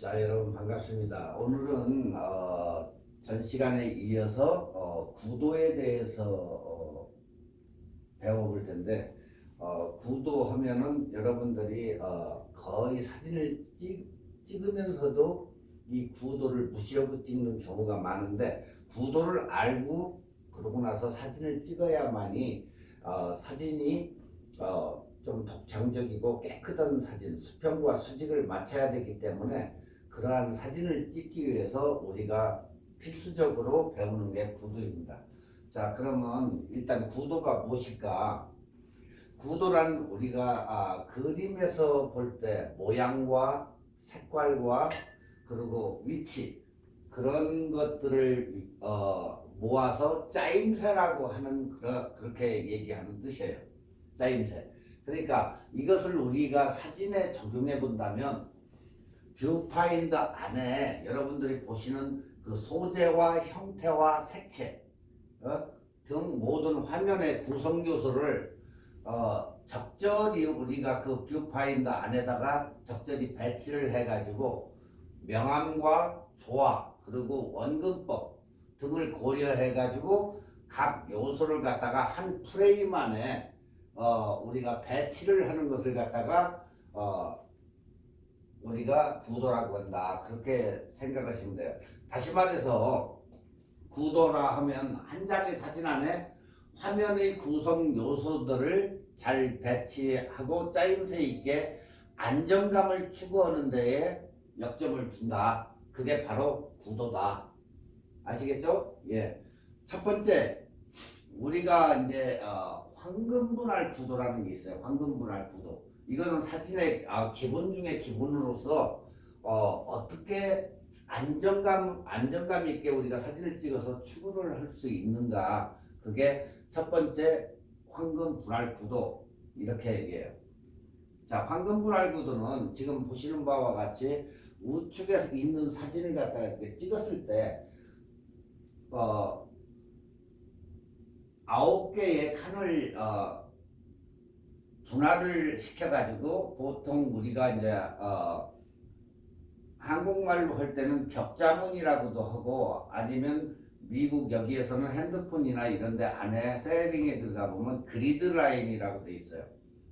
자, 여러분 반갑습니다. 오늘은 전 시간에 이어서 구도에 대해서 배워볼 텐데, 구도하면은 여러분들이 거의 사진을 찍으면서도 이 구도를 무시하고 찍는 경우가 많은데, 구도를 알고 그러고 나서 사진을 찍어야만이 사진이 좀 독창적이고 깨끗한 사진, 수평과 수직을 맞춰야 되기 때문에 그러한 사진을 찍기 위해서 우리가 필수적으로 배우는 게 구도입니다. 자, 그러면 일단 구도가 무엇일까? 구도란 우리가 그림에서 볼 때 모양과 색깔과 그리고 위치, 그런 것들을 모아서 짜임새라고 하는 그렇게 얘기하는 뜻이에요. 짜임새. 그러니까 이것을 우리가 사진에 적용해 본다면 뷰파인더 안에 여러분들이 보시는 그 소재와 형태와 색채 등 모든 화면의 구성 요소를 적절히 우리가 그 뷰파인더 안에다가 적절히 배치를 해가지고 명암과 조화 그리고 원근법 등을 고려해가지고 각 요소를 갖다가 한 프레임 안에 우리가 배치를 하는 것을 갖다가 우리가 구도라고 한다. 그렇게 생각하시면 돼요. 다시 말해서 구도라 하면 한 장의 사진 안에 화면의 구성 요소들을 잘 배치하고 짜임새 있게 안정감을 추구하는 데에 역점을 둔다. 그게 바로 구도다. 아시겠죠? 예. 첫 번째, 우리가 이제 황금분할 구도라는 게 있어요. 황금분할 구도. 이거는 사진의 기본 중에 기본으로서 어떻게 안정감 있게 우리가 사진을 찍어서 추구를 할 수 있는가. 그게 첫 번째 황금분할 구도. 이렇게 얘기해요. 자, 황금분할 구도는 지금 보시는 바와 같이 우측에 있는 사진을 갖다가 이렇게 찍었을 때 9개의 칸을 분할을 시켜가지고 보통 우리가 이제 한국말로 할 때는 격자문이라고도 하고 아니면 미국 여기에서는 핸드폰이나 이런데 안에 셀링에 들어가 보면 그리드 라인이라고 돼 있어요.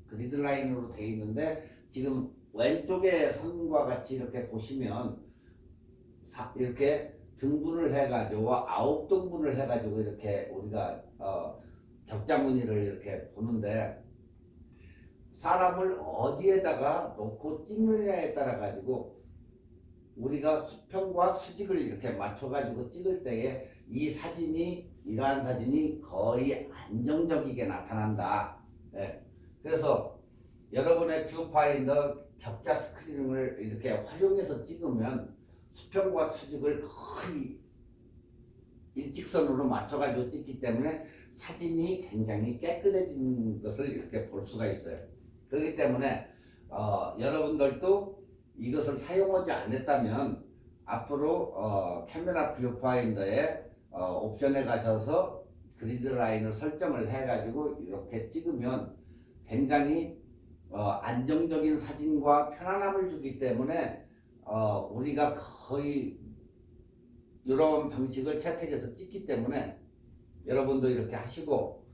그리드 라인으로 돼 있는데 지금 왼쪽에 선과 같이 이렇게 보시면 이렇게 등분을 해가지고 9등분을 해가지고 이렇게 우리가 격자무늬를 이렇게 보는데 사람을 어디에다가 놓고 찍느냐에 따라 가지고 우리가 수평과 수직을 이렇게 맞춰 가지고 찍을 때에 이 사진이 이러한 사진이 거의 안정적이게 나타난다. 예. 그래서 여러분의 뷰파인더 격자 스크린을 이렇게 활용해서 찍으면 수평과 수직을 거의 일직선으로 맞춰가지고 찍기 때문에 사진이 굉장히 깨끗해진 것을 이렇게 볼 수가 있어요. 그렇기 때문에 여러분들도 이것을 사용하지 않았다면 앞으로 카메라 뷰파인더에 옵션에 가셔서 그리드 라인을 설정을 해가지고 이렇게 찍으면 굉장히 안정적인 사진과 편안함을 주기 때문에 우리가 거의 이런 방식을 채택해서 찍기 때문에 여러분도 이렇게 하시고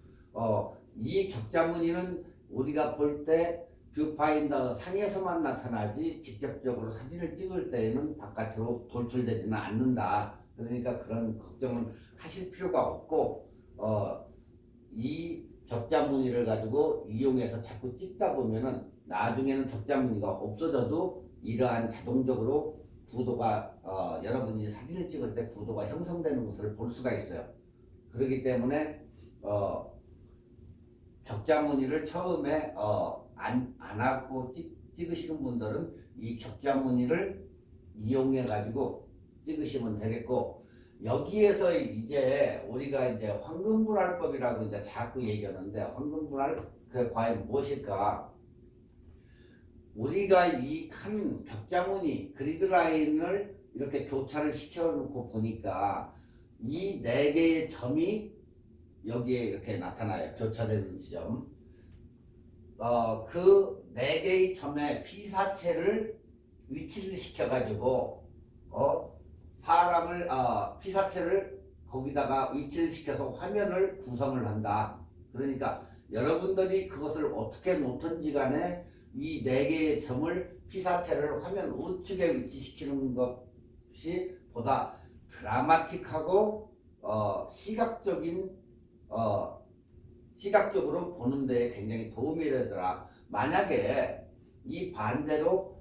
이 격자무늬는 우리가 볼 때 뷰파인더 상에서만 나타나지 직접적으로 사진을 찍을 때에는 바깥으로 돌출되지는 않는다. 그러니까 그런 걱정은 하실 필요가 없고 이 격자무늬를 가지고 이용해서 자꾸 찍다 보면은 나중에는 격자무늬가 없어져도 이러한 자동적으로 구도가 여러분이 사진을 찍을 때 구도가 형성되는 것을 볼 수가 있어요. 그렇기 때문에 격자무늬를 처음에 안 하고 찍으시는 분들은 이 격자무늬를 이용해 가지고 찍으시면 되겠고, 여기에서 이제 우리가 이제 황금분할법이라고 이제 자꾸 얘기하는데 황금분할 그 과연 무엇일까? 우리가 이 칸 격자무늬 그리드 라인을 이렇게 교차를 시켜놓고 보니까 이 4개의 점이 여기에 이렇게 나타나요. 교차되는 지점. 그 4개의 점의 피사체를 위치를 시켜가지고 사람을 피사체를 거기다가 위치를 시켜서 화면을 구성을 한다. 그러니까 여러분들이 그것을 어떻게 놓든지 간에 이 네 개의 점을 피사체를 화면 우측에 위치시키는 것이 보다 드라마틱하고 시각적으로 보는 데 굉장히 도움이 되더라. 만약에 이 반대로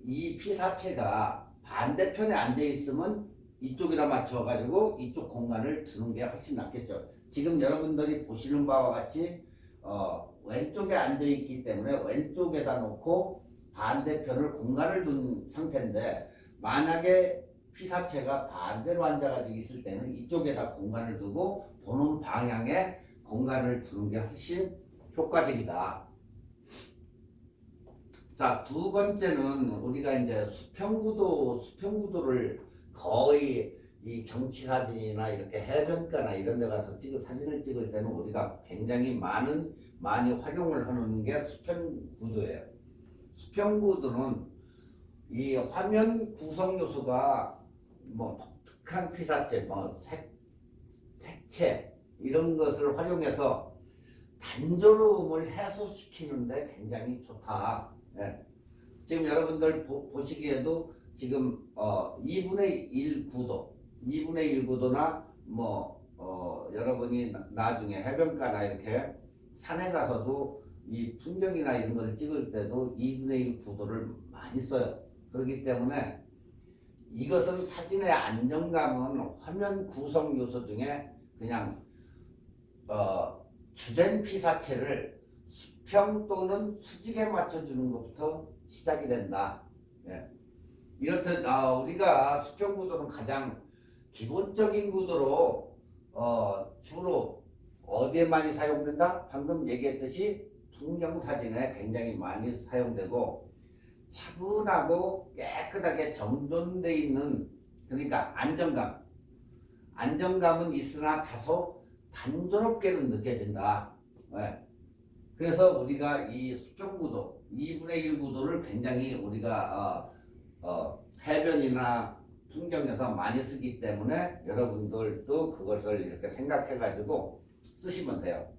이 피사체가 반대편에 앉아 있으면 이쪽이라 맞춰가지고 이쪽 공간을 두는 게 훨씬 낫겠죠. 지금 여러분들이 보시는 바와 같이 왼쪽에 앉아 있기 때문에 왼쪽에다 놓고 반대편을 공간을 둔 상태인데, 만약에 피사체가 반대로 앉아가지고 있을 때는 이쪽에다 공간을 두고 보는 방향에 공간을 두는 게 훨씬 효과적이다. 자, 두 번째는 우리가 이제 수평구도를 거의 이 경치 사진이나 이렇게 해변가나 이런 데 가서 사진을 찍을 때는 우리가 굉장히 많이 활용을 하는 게 수평구도예요. 수평구도는 이 화면 구성 요소가 뭐 독특한 피사체, 뭐 색채 이런 것을 활용해서 단조로움을 해소시키는데 굉장히 좋다. 예. 지금 여러분들 보시기에도 지금 2분의 1 구도, 2분의 1 구도나 여러분이 나중에 해변가나 이렇게 산에 가서도 이 풍경이나 이런 걸 찍을 때도 2분의 1 구도를 많이 써요. 그렇기 때문에 이것은 사진의 안정감은 화면 구성 요소 중에 그냥 주된 피사체를 수평 또는 수직에 맞춰주는 것부터 시작이 된다. 예. 이렇듯 우리가 수평 구도는 가장 기본적인 구도로 주로 어디에 많이 사용된다? 방금 얘기했듯이 풍경 사진에 굉장히 많이 사용되고, 차분하고 깨끗하게 정돈되어 있는, 그러니까 안정감은 있으나 다소 단조롭게는 느껴진다. 네. 그래서 우리가 이 수평구도 2분의 1 구도를 굉장히 우리가 해변이나 풍경에서 많이 쓰기 때문에 여러분들도 그것을 이렇게 생각해 가지고 쓰시면 돼요.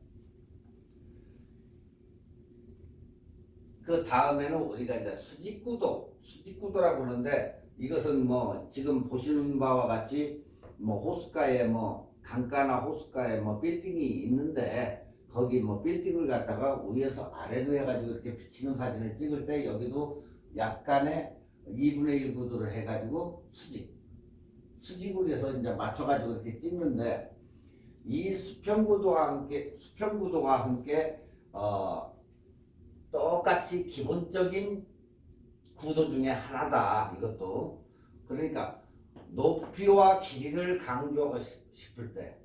그 다음에는 우리가 이제 수직구도라고 하는데, 이것은 뭐 지금 보시는 바와 같이 뭐 호숫가에 강가나 호숫가에 빌딩이 있는데, 거기 빌딩을 갖다가 위에서 아래로 해가지고 이렇게 비치는 사진을 찍을 때 여기도 약간의 2분의 1 구도를 해가지고 수직으로 해서 이제 맞춰가지고 이렇게 찍는데, 이 수평구도와 함께 똑같이 기본적인 구도 중에 하나다. 이것도 그러니까 높이와 길이를 강조하고 싶을 때,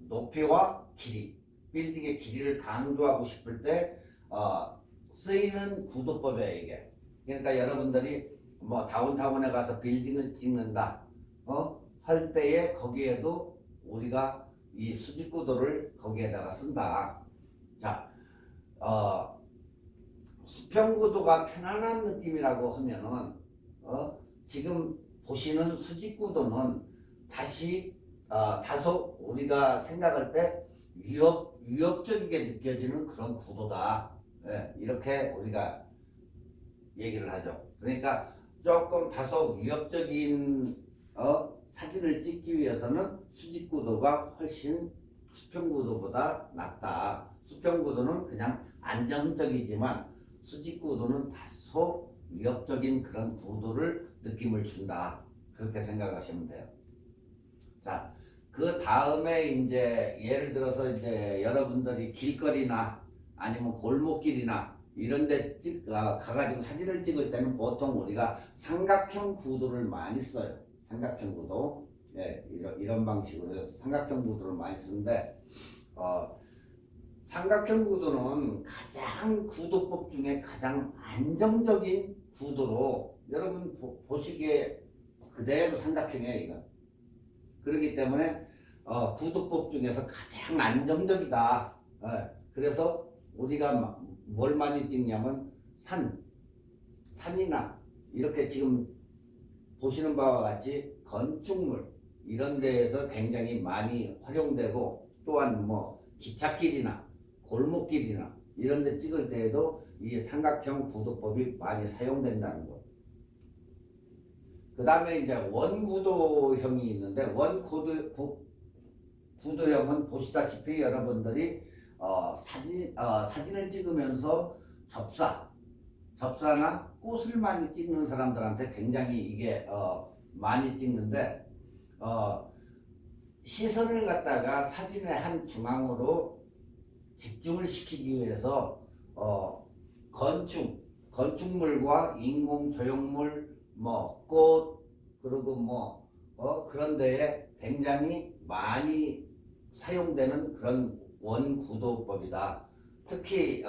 높이와 길이, 빌딩의 길이를 강조하고 싶을 때 쓰이는 구도법이에요, 이게. 그러니까 여러분들이 다운타운에 가서 빌딩을 찍는다 할 때에 거기에도 우리가 이 수직구도를 거기에다가 쓴다. 자, 수평구도가 편안한 느낌이라고 하면은 지금 보시는 수직구도는 다소 우리가 생각할 때 위협적이게 느껴지는 그런 구도다. 예, 이렇게 우리가 얘기를 하죠. 그러니까 조금 다소 위협적인 사진을 찍기 위해서는 수직구도가 훨씬 수평구도보다 낫다. 수평구도는 그냥 안정적이지만 수직구도는 다소 위협적인 그런 구도를 느낌을 준다. 그렇게 생각하시면 돼요. 자, 그 다음에 이제 예를 들어서 이제 여러분들이 길거리나 아니면 골목길이나 이런 데 가가지고 사진을 찍을 때는 보통 우리가 삼각형 구도를 많이 써요. 삼각형 구도. 예, 이런 방식으로 해서 삼각형 구도를 많이 쓰는데, 삼각형 구도는 구도법 중에 가장 안정적인 구도로, 여러분 보시기에 그대로 삼각형이에요, 이건. 그렇기 때문에 구도법 중에서 가장 안정적이다. 그래서 우리가 뭘 많이 찍냐면 산이나 이렇게 지금 보시는 바와 같이 건축물 이런 데에서 굉장히 많이 활용되고, 또한 뭐 기찻길이나 골목길이나 이런 데 찍을 때에도 이 삼각형 구도법이 많이 사용된다는 것. 그 다음에 이제 원구도형이 있는데, 구도형은 보시다시피 여러분들이 사진을 찍으면서 접사나 꽃을 많이 찍는 사람들한테 굉장히 이게 많이 찍는데, 시선을 갖다가 사진의 한 중앙으로 집중을 시키기 위해서 건축물과 인공 조형물, 뭐 꽃, 그리고 그런 데에 굉장히 많이 사용되는 그런 원구도법이다. 특히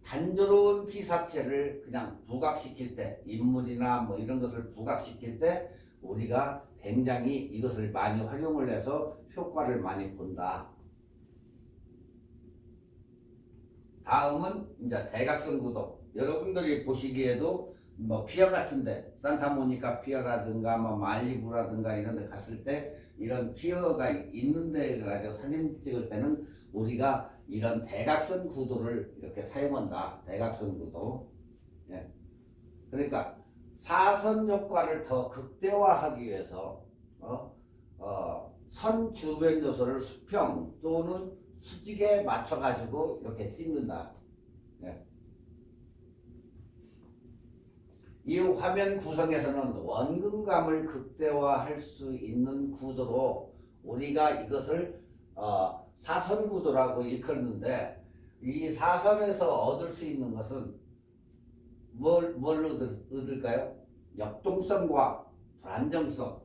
단조로운 피사체를 그냥 부각시킬 때, 인물이나 뭐 이런 것을 부각시킬 때 우리가 굉장히 이것을 많이 활용을 해서 효과를 많이 본다. 다음은 이제 대각선 구도. 여러분들이 보시기에도 뭐 피어 같은데, 산타모니카 피어라든가 뭐 말리부라든가 이런 데 갔을 때 이런 피어가 있는 데 가지고 사진 찍을 때는 우리가 이런 대각선 구도를 이렇게 사용한다. 대각선 구도. 예. 그러니까 사선 효과를 더 극대화하기 위해서 선 주변 요소를 수평 또는 수직에 맞춰 가지고 이렇게 찍는다. 예. 이 화면 구성에서는 원근감을 극대화할 수 있는 구도로 우리가 이것을 사선 구도라고 일컫는데, 이 사선에서 얻을 수 있는 것은 뭘 얻을까요? 역동성과 불안정성,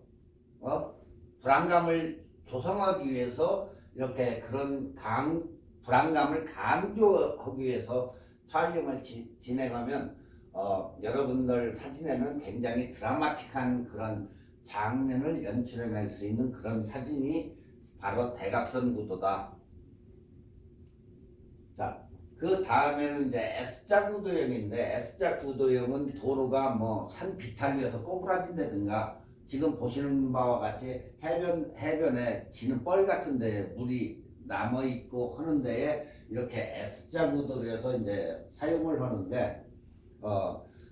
불안감을 조성하기 위해서 이렇게 그런 불안감을 강조하기 위해서 촬영을 진행하면 여러분들 사진에는 굉장히 드라마틱한 그런 장면을 연출해낼 수 있는 그런 사진이 바로 대각선 구도다. 자, 그 다음에는 이제 S자 구도형인데, S자 구도형은 도로가 뭐 산 비탈이어서 꼬부라진다든가, 지금 보시는 바와 같이 해변에 지는 뻘 같은 데 물이 남아 있고 하는 데에 이렇게 S자 구도로 해서 이제 사용을 하는데,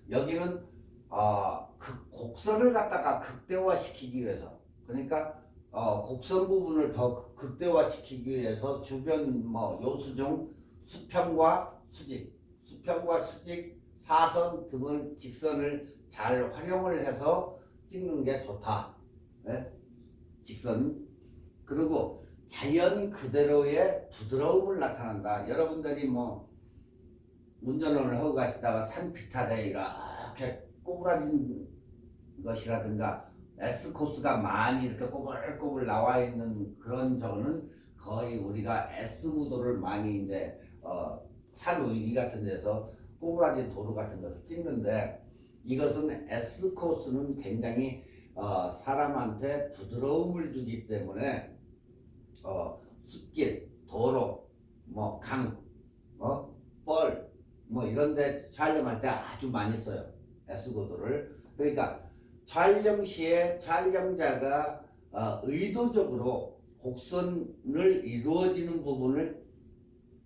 여기는 곡선을 갖다가 극대화시키기 위해서, 그러니까 곡선 부분을 더 극대화시키기 위해서 주변 뭐 요수 중 수평과 수직, 사선 등을 직선을 잘 활용을 해서 찍는 게 좋다. 네? 직선. 그리고 자연 그대로의 부드러움을 나타낸다. 여러분들이 뭐 운전을 하고 가시다가 산 비탈에 이렇게 꼬부라진 것이라든가 S코스가 많이 이렇게 꼬불꼬불 나와 있는 그런 저는 거의 우리가 S구도를 많이 이제 산 위 같은 데서 꼬부라진 도로 같은 것을 찍는데, 이것은 S코스는 굉장히 사람한테 부드러움을 주기 때문에 숲길, 도로, 뭐 강, 뻘 뭐 이런 데 촬영할 때 아주 많이 써요. S구도를. 그러니까 촬영 시에 촬영자가 의도적으로 곡선을 이루어지는 부분을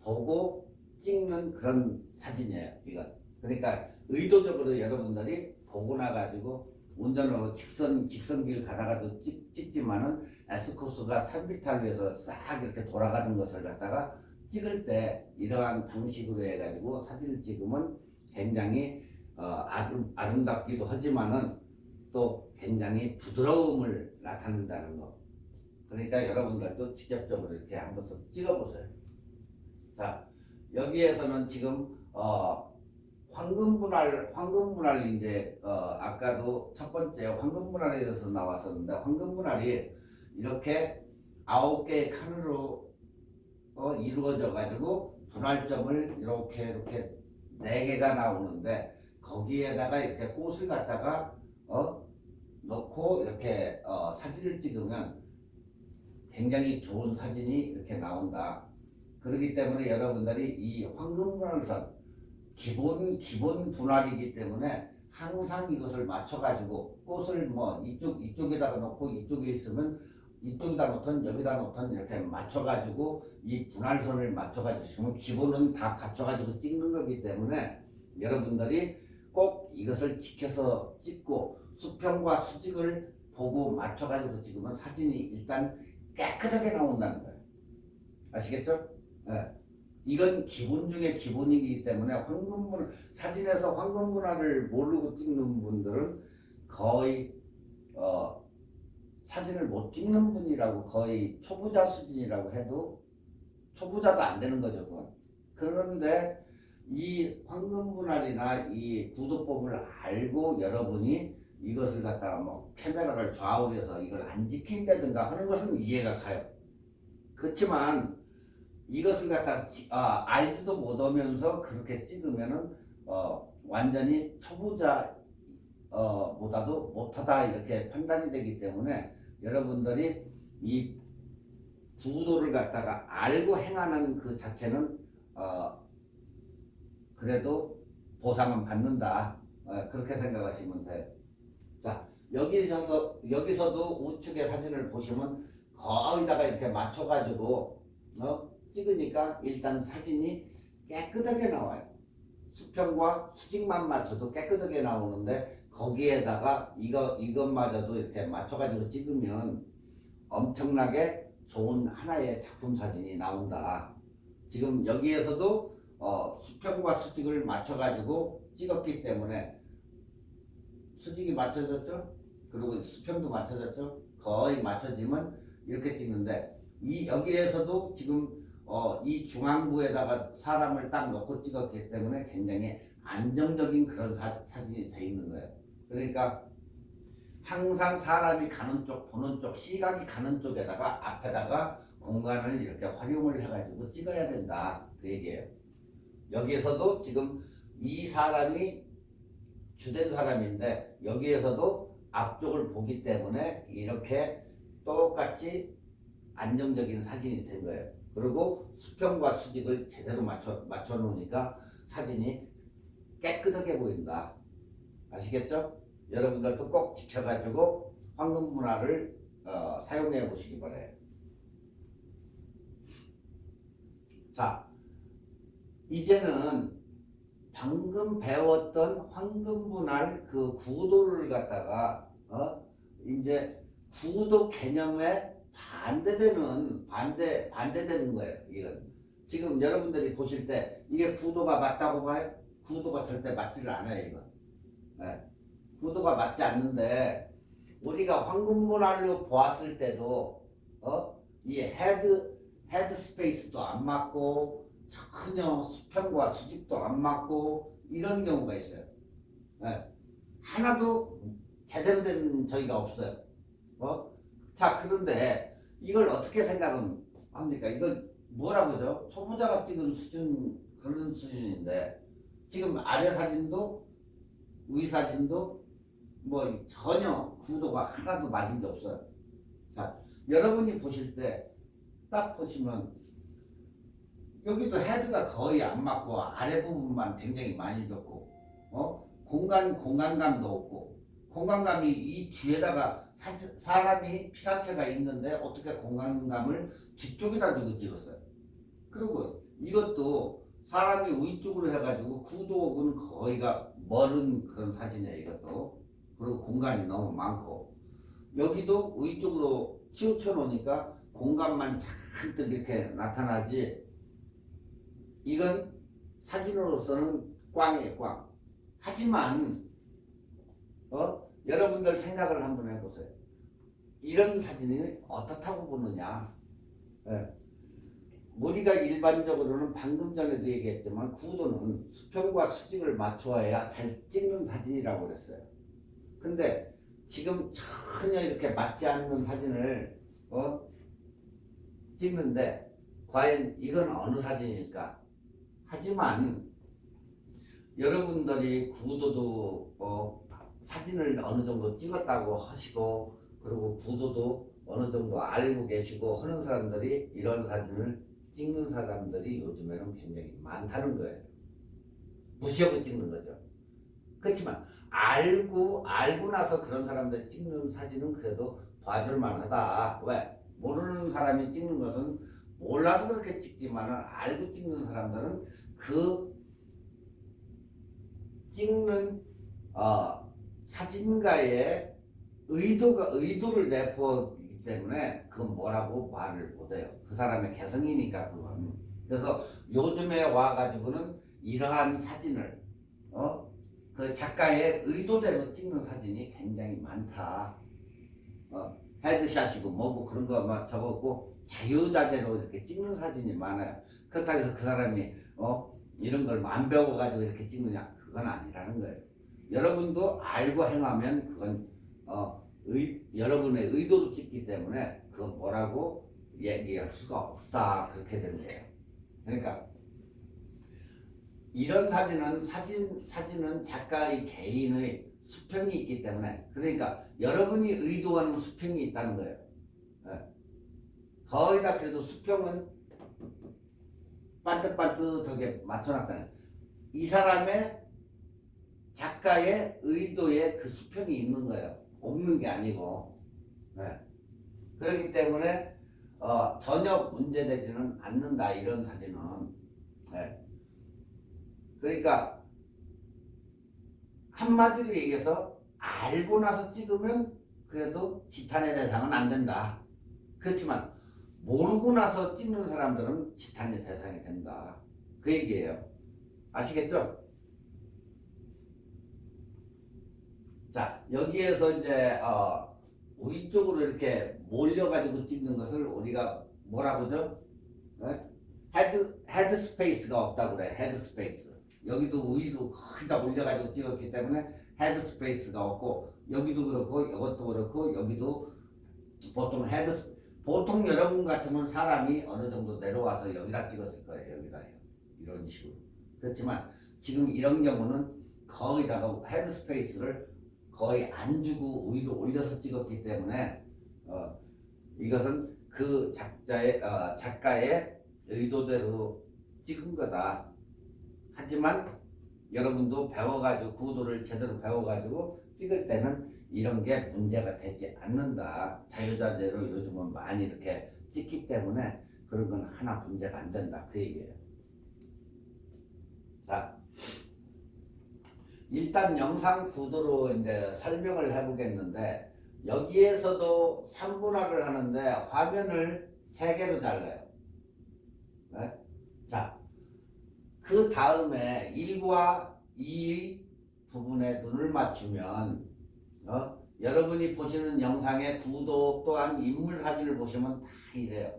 보고 찍는 그런 사진이에요, 이건. 그러니까 의도적으로 여러분들이 보고 나가지고 운전으로 직선길 가다가도 찍지만은 S코스가 산비탈에서 싹 이렇게 돌아가는 것을 갖다가 찍을 때 이러한 방식으로 해가지고 사진을 찍으면 굉장히 아름답기도 하지만은 또 굉장히 부드러움을 나타낸다는 거. 그러니까 여러분들도 직접적으로 이렇게 한번 찍어보세요. 자, 여기에서는 지금 황금분할 이제 아까도 첫 번째 황금분할에 대해서 나왔었는데, 황금분할이 이렇게 9개의 칸으로 이루어져 가지고 분할점을 이렇게 4개가 나오는데, 거기에다가 이렇게 꽃을 갖다가 넣고 이렇게 사진을 찍으면 굉장히 좋은 사진이 이렇게 나온다. 그렇기 때문에 여러분들이 이 황금분할선 기본 분할이기 때문에 항상 이것을 맞춰가지고 꽃을 뭐 이쪽에다가 놓고 이쪽에 있으면 이쪽에다 놓든 여기다 놓든 이렇게 맞춰가지고 이 분할선을 맞춰가지고 기본은 다 갖춰가지고 찍는 거기 때문에 여러분들이 꼭 이것을 지켜서 찍고 수평과 수직을 보고 맞춰가지고 찍으면 사진이 일단 깨끗하게 나온다는 거예요. 아시겠죠? 네. 이건 기본 중에 기본이기 때문에 사진에서 황금분할을 모르고 찍는 분들은 거의 사진을 못 찍는 분이라고, 거의 초보자 수준이라고 해도 초보자도 안 되는 거죠. 그건. 그런데 이 황금분할이나 이 구도법을 알고 여러분이 이것을 갖다가 뭐 카메라를 좌우해서 이걸 안 지킨다든가 하는 것은 이해가 가요. 그렇지만 이것을 갖다 알지도 못하면서 그렇게 찍으면은 완전히 초보자 보다도 못하다 이렇게 판단이 되기 때문에 여러분들이 이 구도를 갖다가 알고 행하는 그 자체는 그래도 보상은 받는다. 그렇게 생각하시면 돼요. 자, 여기서도 우측의 사진을 보시면 거의다가 이렇게 맞춰가지고 찍으니까 일단 사진이 깨끗하게 나와요. 수평과 수직만 맞춰도 깨끗하게 나오는데 거기에다가 이것마저도 이렇게 맞춰가지고 찍으면 엄청나게 좋은 하나의 작품 사진이 나온다. 지금 여기에서도 수평과 수직을 맞춰가지고 찍었기 때문에 수직이 맞춰졌죠? 그리고 수평도 맞춰졌죠? 거의 맞춰지면 이렇게 찍는데 여기에서도 지금 이 중앙부에다가 사람을 딱 놓고 찍었기 때문에 굉장히 안정적인 그런 사진이 돼 있는 거예요. 그러니까 항상 사람이 가는 쪽, 보는 쪽, 시각이 가는 쪽에다가 앞에다가 공간을 이렇게 활용을 해가지고 찍어야 된다. 그 얘기예요. 여기에서도 지금 이 사람이 주된 사람인데 여기에서도 앞쪽을 보기 때문에 이렇게 똑같이 안정적인 사진이 된 거예요. 그리고 수평과 수직을 제대로 맞춰 놓으니까 사진이 깨끗하게 보인다. 아시겠죠? 여러분들도 꼭 지켜가지고 황금분할을 사용해 보시기 바라요. 자, 이제는 방금 배웠던 황금분할 그 구도를 갖다가 이제 구도 개념에 반대되는 거예요. 이건 지금 여러분들이 보실 때 이게 구도가 맞다고 봐요? 구도가 절대 맞지를 않아요. 이건 구도가 맞지 않는데 우리가 황금분할로 보았을 때도 이 헤드 스페이스도 안 맞고 전혀 수평과 수직도 안 맞고 이런 경우가 있어요. 하나도 제대로 된 저희가 없어요. 자, 그런데 이걸 어떻게 생각합니까? 이건 뭐라고 하죠? 초보자가 찍은 그런 수준인데 지금 아래 사진도 위 사진도 뭐 전혀 구도가 하나도 맞은 게 없어요. 자, 여러분이 보실 때 딱 보시면 여기도 헤드가 거의 안 맞고 아래 부분만 굉장히 많이 줬고 공간감도 없고 공간감이 이 뒤에다가 사람이 피사체가 있는데 어떻게 공간감을 뒤쪽에다 두고 찍었어요. 그리고 이것도 사람이 위쪽으로 해가지고 구도는 거의가 멀은 그런 사진이에요. 이것도. 그리고 공간이 너무 많고 여기도 위쪽으로 치우쳐 놓으니까 공간만 잔뜩 이렇게 나타나지 이건 사진으로서는 꽝이에요. 꽝. 하지만 여러분들 생각을 한번 해보세요. 이런 사진이 어떻다고 보느냐. 우리가 일반적으로는 방금 전에도 얘기했지만 구도는 수평과 수직을 맞추어야 잘 찍는 사진이라고 그랬어요. 근데 지금 전혀 이렇게 맞지 않는 사진을 찍는데 과연 이건 어느 사진일까? 하지만 여러분들이 구도도 사진을 어느 정도 찍었다고 하시고 그리고 구도도 어느 정도 알고 계시고 하는 사람들이 이런 사진을 찍는 사람들이 요즘에는 굉장히 많다는 거예요. 무시하고 찍는 거죠. 그렇지만 알고 나서 그런 사람들이 찍는 사진은 그래도 봐줄 만하다. 왜? 모르는 사람이 찍는 것은 몰라서 그렇게 찍지만은 알고 찍는 사람들은 그 찍는 사진가의 의도를 내포하기 때문에 그건 뭐라고 말을 못해요. 그 사람의 개성이니까 그건. 그래서 요즘에 와가지고는 이러한 사진을 그 작가의 의도대로 찍는 사진이 굉장히 많다. 헤드샷이고 뭐고 그런 거만 적었고 자유자재로 이렇게 찍는 사진이 많아요. 그렇다고 해서 그 사람이 이런 걸 안 배워가지고 이렇게 찍느냐, 그건 아니라는 거예요. 여러분도 알고 행하면 그건 여러분의 의도로 찍기 때문에 그건 뭐라고 얘기할 수가 없다, 그렇게 된 거예요. 그러니까 이런 사진은 작가의 개인의 수평이 있기 때문에, 그러니까 여러분이 의도하는 수평이 있다는 거예요. 거의 다 그래도 수평은 반듯반듯하게 맞춰놨잖아요. 이 사람의 작가의 의도에 그 수평이 있는 거예요. 없는 게 아니고. 그렇기 때문에 전혀 문제되지는 않는다, 이런 사진은. 그러니까 한마디로 얘기해서 알고 나서 찍으면 그래도 지탄의 대상은 안 된다. 그렇지만 모르고 나서 찍는 사람들은 지탄의 대상이 된다, 그 얘기예요. 아시겠죠? 자, 여기에서 이제 위쪽으로 이렇게 몰려가지고 찍는 것을 우리가 뭐라고 하죠? 헤드 스페이스가 없다고 그래. 헤드 스페이스. 여기도 위로 거의 다 올려가지고 찍었기 때문에 헤드 스페이스가 없고, 여기도 그렇고 이것도 그렇고 여기도 보통 여러분 같으면 사람이 어느 정도 내려와서 여기다 찍었을 거예요. 여기다요. 이런 식으로. 그렇지만 지금 이런 경우는 거기다가 헤드 스페이스를 거의 안 주고 위로 올려서 찍었기 때문에 이것은 그 작가의 의도대로 찍은 거다. 하지만 여러분도 배워가지고 구도를 제대로 배워가지고 찍을 때는 이런 게 문제가 되지 않는다. 자유자재로 요즘은 많이 이렇게 찍기 때문에 그런 건 하나 문제가 안 된다, 그 얘기예요. 자, 일단 영상 구도로 이제 설명을 해보겠는데, 여기에서도 3분할을 하는데 화면을 3개로 잘라요. 자, 그 다음에 1과 2 부분에 눈을 맞추면 여러분이 보시는 영상의 구도 또한 인물 사진을 보시면 다 이래요.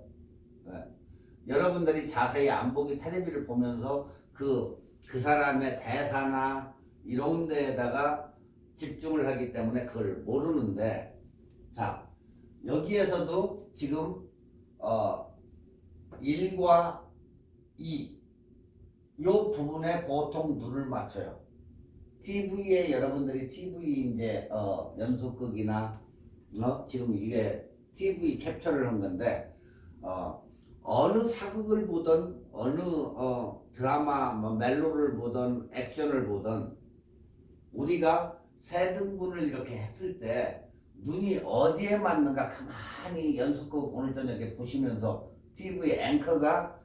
여러분들이 자세히 안 보기, 텔레비를 보면서 그 사람의 대사나 이런 데에다가 집중을 하기 때문에 그걸 모르는데, 자, 여기에서도 지금 1과 2 요 부분에 보통 눈을 맞춰요. TV에 여러분들이 TV 이제 연속극이나 지금 이게 TV 캡처를 한 건데, 어느 사극을 보든 어느 드라마 뭐 멜로를 보든 액션을 보든 우리가 세 등분을 이렇게 했을 때 눈이 어디에 맞는가 가만히 연속극 오늘 저녁에 보시면서 TV 앵커가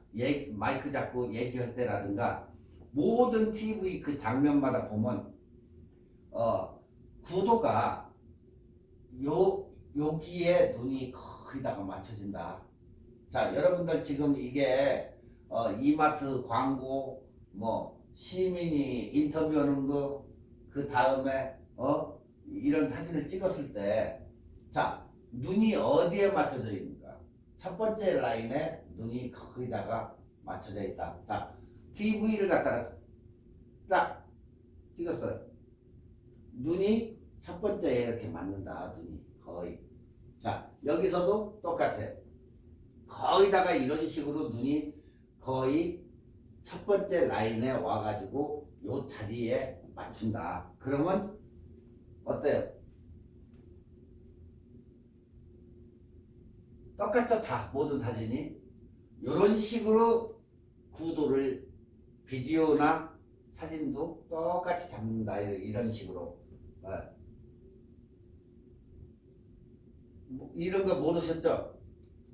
마이크 잡고 얘기할 때라든가 모든 TV 그 장면마다 보면 구도가 여기에 눈이 거의 다가 맞춰진다. 자, 여러분들 지금 이게 이마트 광고, 뭐 시민이 인터뷰하는 거, 그 다음에 이런 사진을 찍었을 때, 자, 눈이 어디에 맞춰져 있는가? 첫 번째 라인에 눈이 거기다가 맞춰져 있다. 자, TV를 갖다가 딱 찍었어요. 눈이 첫 번째에 이렇게 맞는다. 눈이 거의. 자, 여기서도 똑같아. 거기다가 이런 식으로 눈이 거의 첫 번째 라인에 와가지고 요 자리에 맞춘다. 그러면 어때요? 똑같죠? 다 모든 사진이. 이런 식으로 구도를 비디오나 사진도 똑같이 잡는다. 이런 식으로. 이런 거 모르셨죠?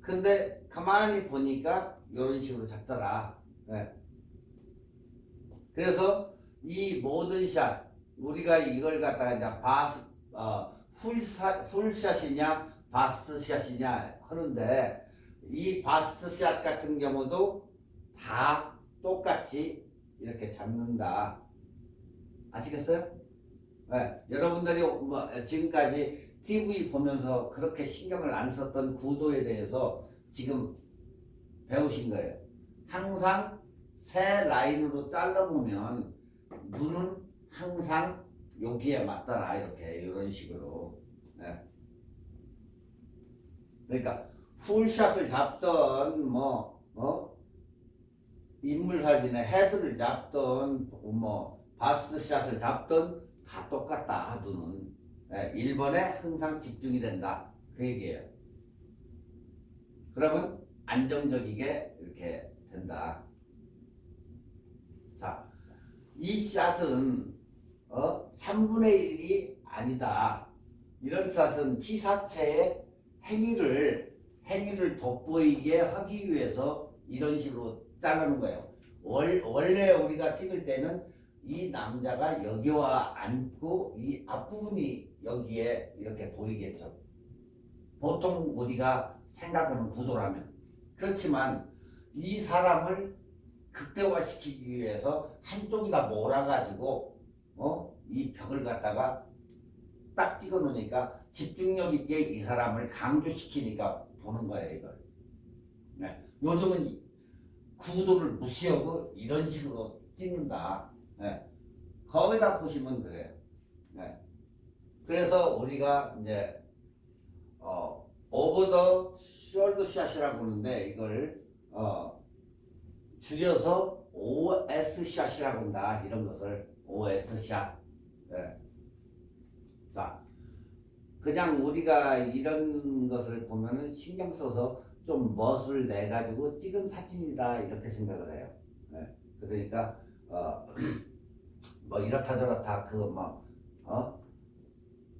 근데 가만히 보니까 이런 식으로 잡더라. 그래서 이 모든 샷, 우리가 이걸 갖다가 이제 풀샷이냐 바스트 샷이냐 하는데, 이 바스트 샷 같은 경우도 다 똑같이 이렇게 잡는다. 아시겠어요? 여러분들이 지금까지 TV 보면서 그렇게 신경을 안 썼던 구도에 대해서 지금 배우신 거예요. 항상 세 라인으로 잘라보면 눈은 항상 여기에 맞더라. 이런 식으로. 그러니까 풀샷을 잡던 인물 사진에 헤드를 잡던 바스샷을 잡던 다 똑같다. 눈은 1번에 항상 집중이 된다. 그 얘기예요. 그러면 안정적이게 이렇게 된다. 자, 이 샷은 3분의 1이 아니다. 이런 샷은 피사체의 행위를 돋보이게 하기 위해서 이런 식으로 자르는 거예요. 원래 우리가 찍을 때는 이 남자가 여기와 앉고 이 앞부분이 여기에 이렇게 보이겠죠. 보통 우리가 생각하는 구도라면. 그렇지만 이 사람을 극대화시키기 위해서 한쪽이다 몰아가지고 이 벽을 갖다가 딱 찍어 놓으니까 집중력 있게 이 사람을 강조시키니까 보는 거예요, 이걸. 요즘은 구도를 무시하고 이런 식으로 찍는다. 거기다 보시면 그래요. 그래서 우리가 이제 오버 더 숄더 샷이라고 하는데, 이걸 줄여서 OS 샷이라고 한다. 이런 것을 OS 샷. 자, 그냥 우리가 이런 것을 보면은 신경 써서 좀 멋을 내 가지고 찍은 사진이다 이렇게 생각을 해요. 그러니까 이렇다 저렇다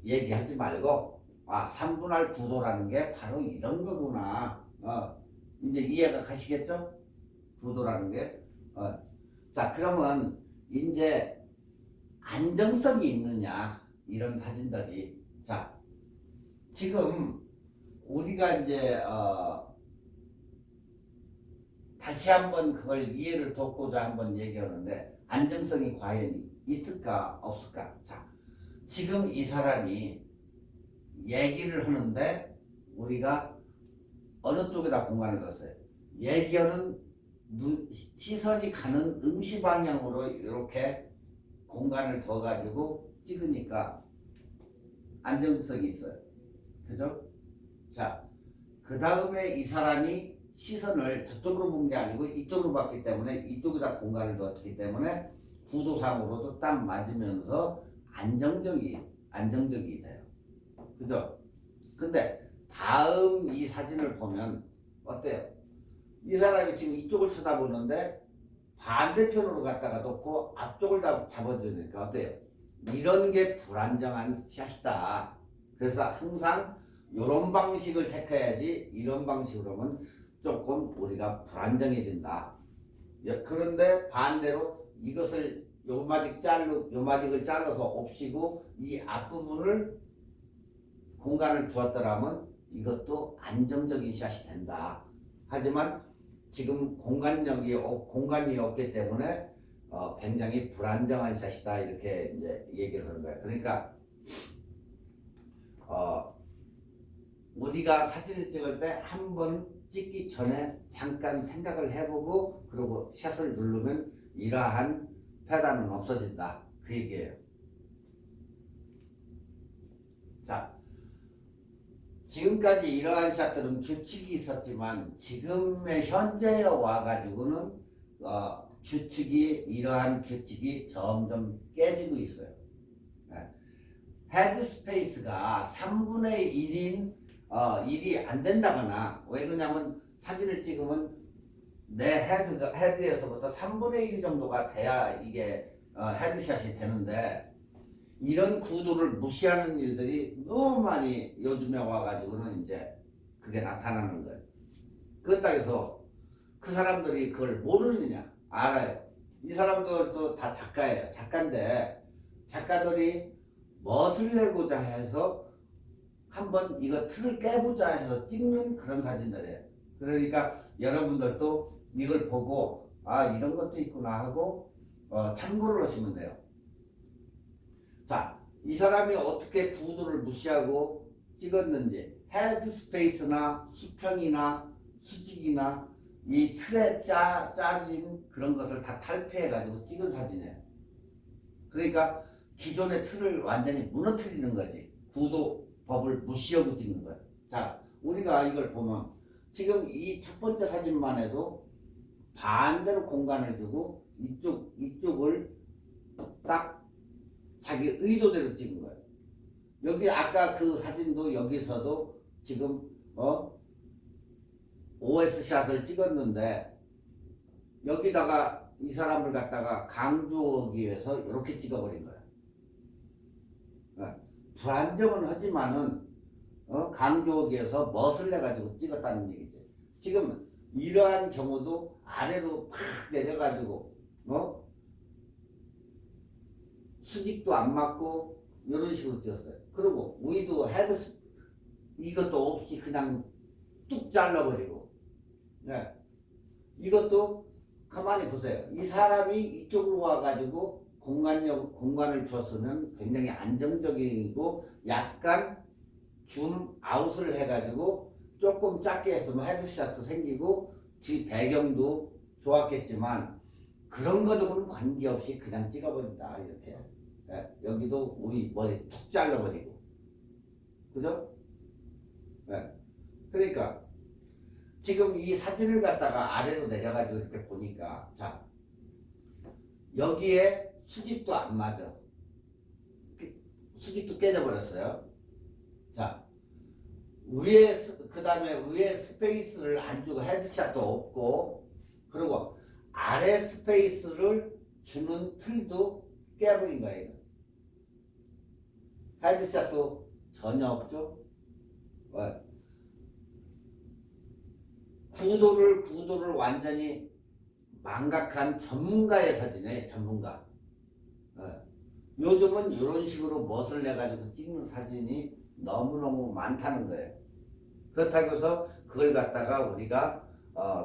얘기하지 말고 3분할 구도라는 게 바로 이런 거구나. 이제 이해가 가시겠죠? 구도라는 게. 자, 그러면 이제 안정성이 있느냐 이런 사진들이. 자, 지금 우리가 이제 다시 한번 그걸 이해를 돕고자 한번 얘기하는데, 안정성이 과연 있을까 없을까? 자, 지금 이 사람이 얘기를 하는데 우리가 어느 쪽에다 공간을 뒀어요? 얘기하는 시선이 가는 응시 방향으로 이렇게 공간을 둬가지고 찍으니까 안정성이 있어요. 그죠? 자, 그 다음에 이 사람이 시선을 저쪽으로 본 게 아니고 이쪽으로 봤기 때문에 이쪽에다 공간을 뒀기 때문에 구도상으로도 딱 맞으면서 안정적이 돼요. 그죠? 근데 다음 이 사진을 보면 어때요? 이 사람이 지금 이쪽을 쳐다보는데 반대편으로 갖다가 놓고 앞쪽을 다 잡아주니까 어때요? 이런 게 불안정한 샷이다. 그래서 항상 이런 방식을 택해야지, 이런 방식으로 하면 조금 우리가 불안정해진다. 그런데 반대로 이것을 요마직을 잘라서 없이고 이 앞부분을 공간을 두었더라면 이것도 안정적인 샷이 된다. 하지만 지금 공간이 없기 때문에 굉장히 불안정한 샷이다. 이렇게 이제 얘기를 하는 거예요. 그러니까 우리가 사진을 찍을 때 한 번 찍기 전에 잠깐 생각을 해보고 그리고 샷을 누르면 이러한 패단은 없어진다. 그 얘기예요. 자, 지금까지 이러한 샷들은 규칙이 있었지만 지금의 현재에 와가지고는 이러한 규칙이 점점 깨지고 있어요. 헤드 스페이스가 3분의 1이 안 된다거나, 왜 그러냐면 사진을 찍으면 내 헤드에서부터 3분의 1 정도가 돼야 이게 헤드샷이 되는데 이런 구도를 무시하는 일들이 너무 많이 요즘에 와가지고는 이제 그게 나타나는 거예요. 그렇다고 해서 그 사람들이 그걸 모르느냐? 알아요. 이 사람들도 다 작가예요. 작가인데 작가들이 멋을 내고자 해서 한번 이거 틀을 깨보자 해서 찍는 그런 사진들이에요. 그러니까 여러분들도 이걸 보고 아 이런 것도 있구나 하고 참고를 하시면 돼요. 자, 이 사람이 어떻게 구도를 무시하고 찍었는지 헤드 스페이스나 수평이나 수직이나 이 틀에 짜진 그런 것을 다 탈피해가지고 찍은 사진이에요. 그러니까 기존의 틀을 완전히 무너뜨리는 거지. 구도법을 무시하고 찍는 거예요. 자, 우리가 이걸 보면 지금 이 첫 번째 사진만 해도 반대로 공간을 두고 이쪽을 딱 자기 의도대로 찍은 거예요. 여기 아까 그 사진도 여기서도 지금 OS 샷을 찍었는데 여기다가 이 사람을 갖다가 강조하기 위해서 이렇게 찍어버린 거예요. 불안정은 하지만은 강조하기 위해서 멋을 내가지고 찍었다는 얘기지. 지금 이러한 경우도 아래로 팍 내려가지고 수직도 안 맞고 이런 식으로 찍었어요. 그리고 위도 헤드 이것도 없이 그냥 뚝 잘라버리고 이것도 가만히 보세요. 이 사람이 이쪽으로 와가지고 공간을 줬으면 굉장히 안정적이고 약간 줌 아웃을 해가지고 조금 작게 했으면 헤드샷도 생기고 뒤 배경도 좋았겠지만 그런 거하고는 관계없이 그냥 찍어버린다 이렇게. 여기도 머리 툭 잘라버리고 그죠? 그러니까 지금 이 사진을 갖다가 아래로 내려가지고 이렇게 보니까 자 여기에 수직도 안 맞아. 수직도 깨져버렸어요. 자 그 다음에 위에 스페이스를 안 주고 헤드샷도 없고 그리고 아래 스페이스를 주는 틀도 깨버린 거예요. 헤드샷도 전혀 없죠. 구도를 완전히 망각한 전문가의 사진이에요. 전문가. 요즘은 이런 식으로 멋을 내가지고 찍는 사진이 너무너무 많다는 거예요. 그렇다고 해서 그걸 갖다가 우리가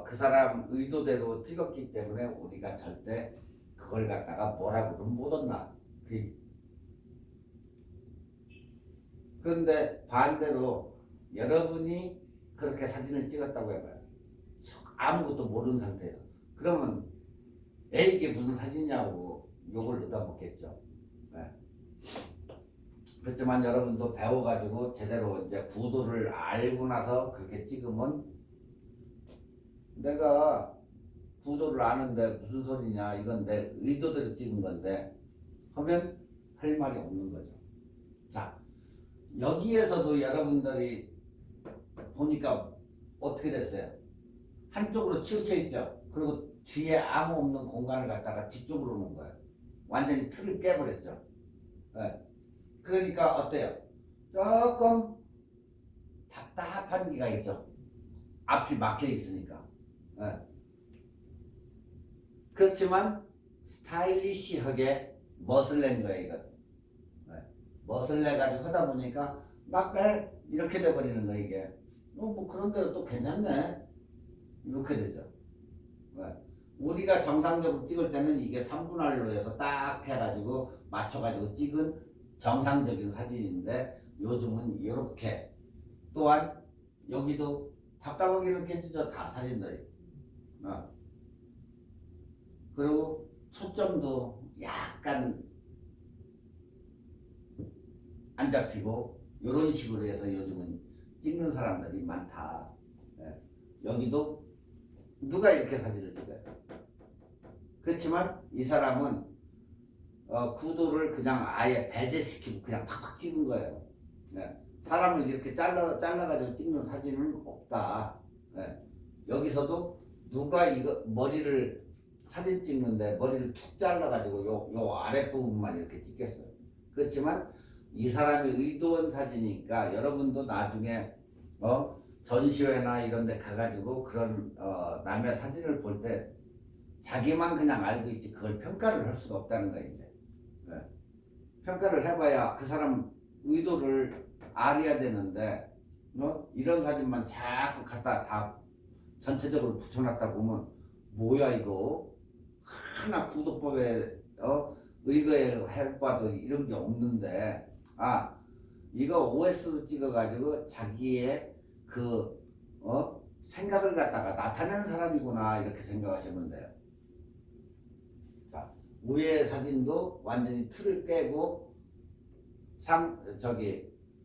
그 사람 의도대로 찍었기 때문에 우리가 절대 그걸 갖다가 뭐라고는 못 얻나. 그런데 반대로 여러분이 그렇게 사진을 찍었다고 해봐요. 아무것도 모르는 상태에서. 그러면 이게 무슨 사진이냐고 욕을 얻어먹겠죠. 그렇지만 여러분도 배워가지고 제대로 이제 구도를 알고 나서 그렇게 찍으면 내가 구도를 아는데 무슨 소리냐 이건 내 의도대로 찍은 건데 하면 할 말이 없는 거죠. 자 여기에서도 여러분들이 보니까 어떻게 됐어요? 한쪽으로 치우쳐 있죠. 그리고 뒤에 아무 없는 공간을 갖다가 뒤쪽으로 놓은 거예요. 완전히 틀을 깨버렸죠. 그러니까 어때요? 조금 답답한 기가 있죠. 앞이 막혀 있으니까. 그렇지만 스타일리시하게 멋을 낸 거예요. 이거. 멋을 내가지고 하다 보니까 나빼 이렇게 돼버리는 거예요. 이게. 뭐 그런 데도 또 괜찮네. 이렇게 되죠. 우리가 정상적으로 찍을 때는 이게 3분할로 해서 딱 해가지고 맞춰가지고 찍은 정상적인 사진인데 요즘은 이렇게 또한 여기도 답답하게 이렇게 찍죠. 다 사진들이. 그리고 초점도 약간 안 잡히고 이런 식으로 해서 요즘은 찍는 사람들이 많다. 여기도 누가 이렇게 사진을 찍어요? 그렇지만 이 사람은 구도를 그냥 아예 배제시키고 그냥 팍팍 찍은 거예요. 사람을 이렇게 잘라가지고 찍는 사진은 없다. 여기서도 누가 이거 머리를 사진 찍는데 머리를 툭 잘라가지고 요 아랫부분만 이렇게 찍겠어요. 그렇지만 이 사람이 의도한 사진이니까 여러분도 나중에 전시회나 이런 데 가가지고 그런 남의 사진을 볼 때 자기만 그냥 알고 있지 그걸 평가를 할 수가 없다는 거예요. 이제 평가를 해봐야 그 사람 의도를 알아야 되는데 이런 사진만 자꾸 갖다 다 전체적으로 붙여놨다 보면 뭐야 이거 하나 구도법에 의거해봐도 이런 게 없는데 이거 OS로 찍어가지고 자기의 그 생각을 갖다가 나타내는 사람이구나 이렇게 생각하시면 돼요. 자, 위에 사진도 완전히 틀을 깨고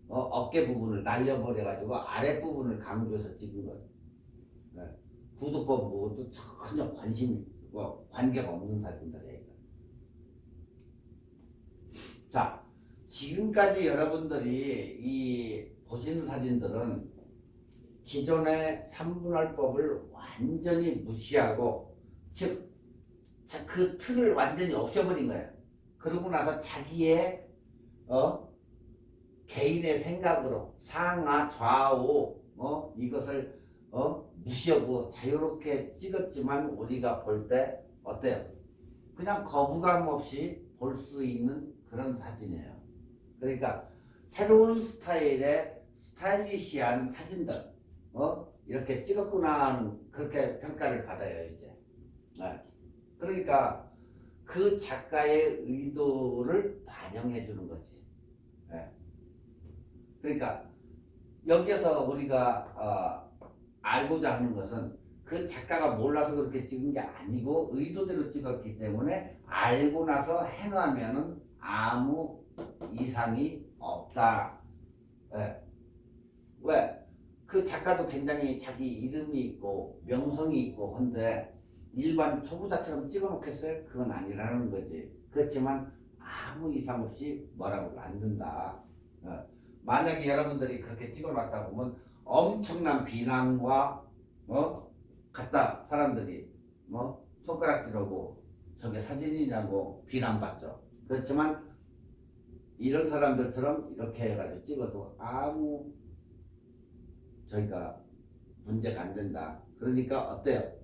어깨 부분을 날려버려가지고 아랫 부분을 강조해서 찍은 거예요. 네. 구도법하고도 전혀 관계가 없는 사진들이에요. 자, 지금까지 여러분들이 이 보시는 사진들은 기존의 삼분할법을 완전히 무시하고 즉 그 틀을 완전히 없애버린 거예요. 그러고 나서 자기의 개인의 생각으로 상하 좌우 이것을 무시하고 자유롭게 찍었지만 우리가 볼 때 어때요? 그냥 거부감 없이 볼 수 있는 그런 사진이에요. 그러니까 새로운 스타일의 스타일리시한 사진들 이렇게 찍었구나 하는 그렇게 평가를 받아요 이제. 네. 그러니까 그 작가의 의도를 반영해 주는 거지. 네. 그러니까 여기서 우리가 알고자 하는 것은 그 작가가 몰라서 그렇게 찍은 게 아니고 의도대로 찍었기 때문에 알고 나서 행하면은 아무 이상이 없다. 네. 왜? 그 작가도 굉장히 자기 이름이 있고 명성이 있고 한데 일반 초보자처럼 찍어놓겠어요? 그건 아니라는 거지. 그렇지만 아무 이상 없이 뭐라고 안 된다. 만약에 여러분들이 그렇게 찍어놨다 보면 엄청난 비난과 갖다 사람들이 손가락질하고 저게 사진이냐고 비난받죠. 그렇지만 이런 사람들처럼 이렇게 해가지고 찍어도 아무 저희가 문제가 안 된다. 그러니까 어때요?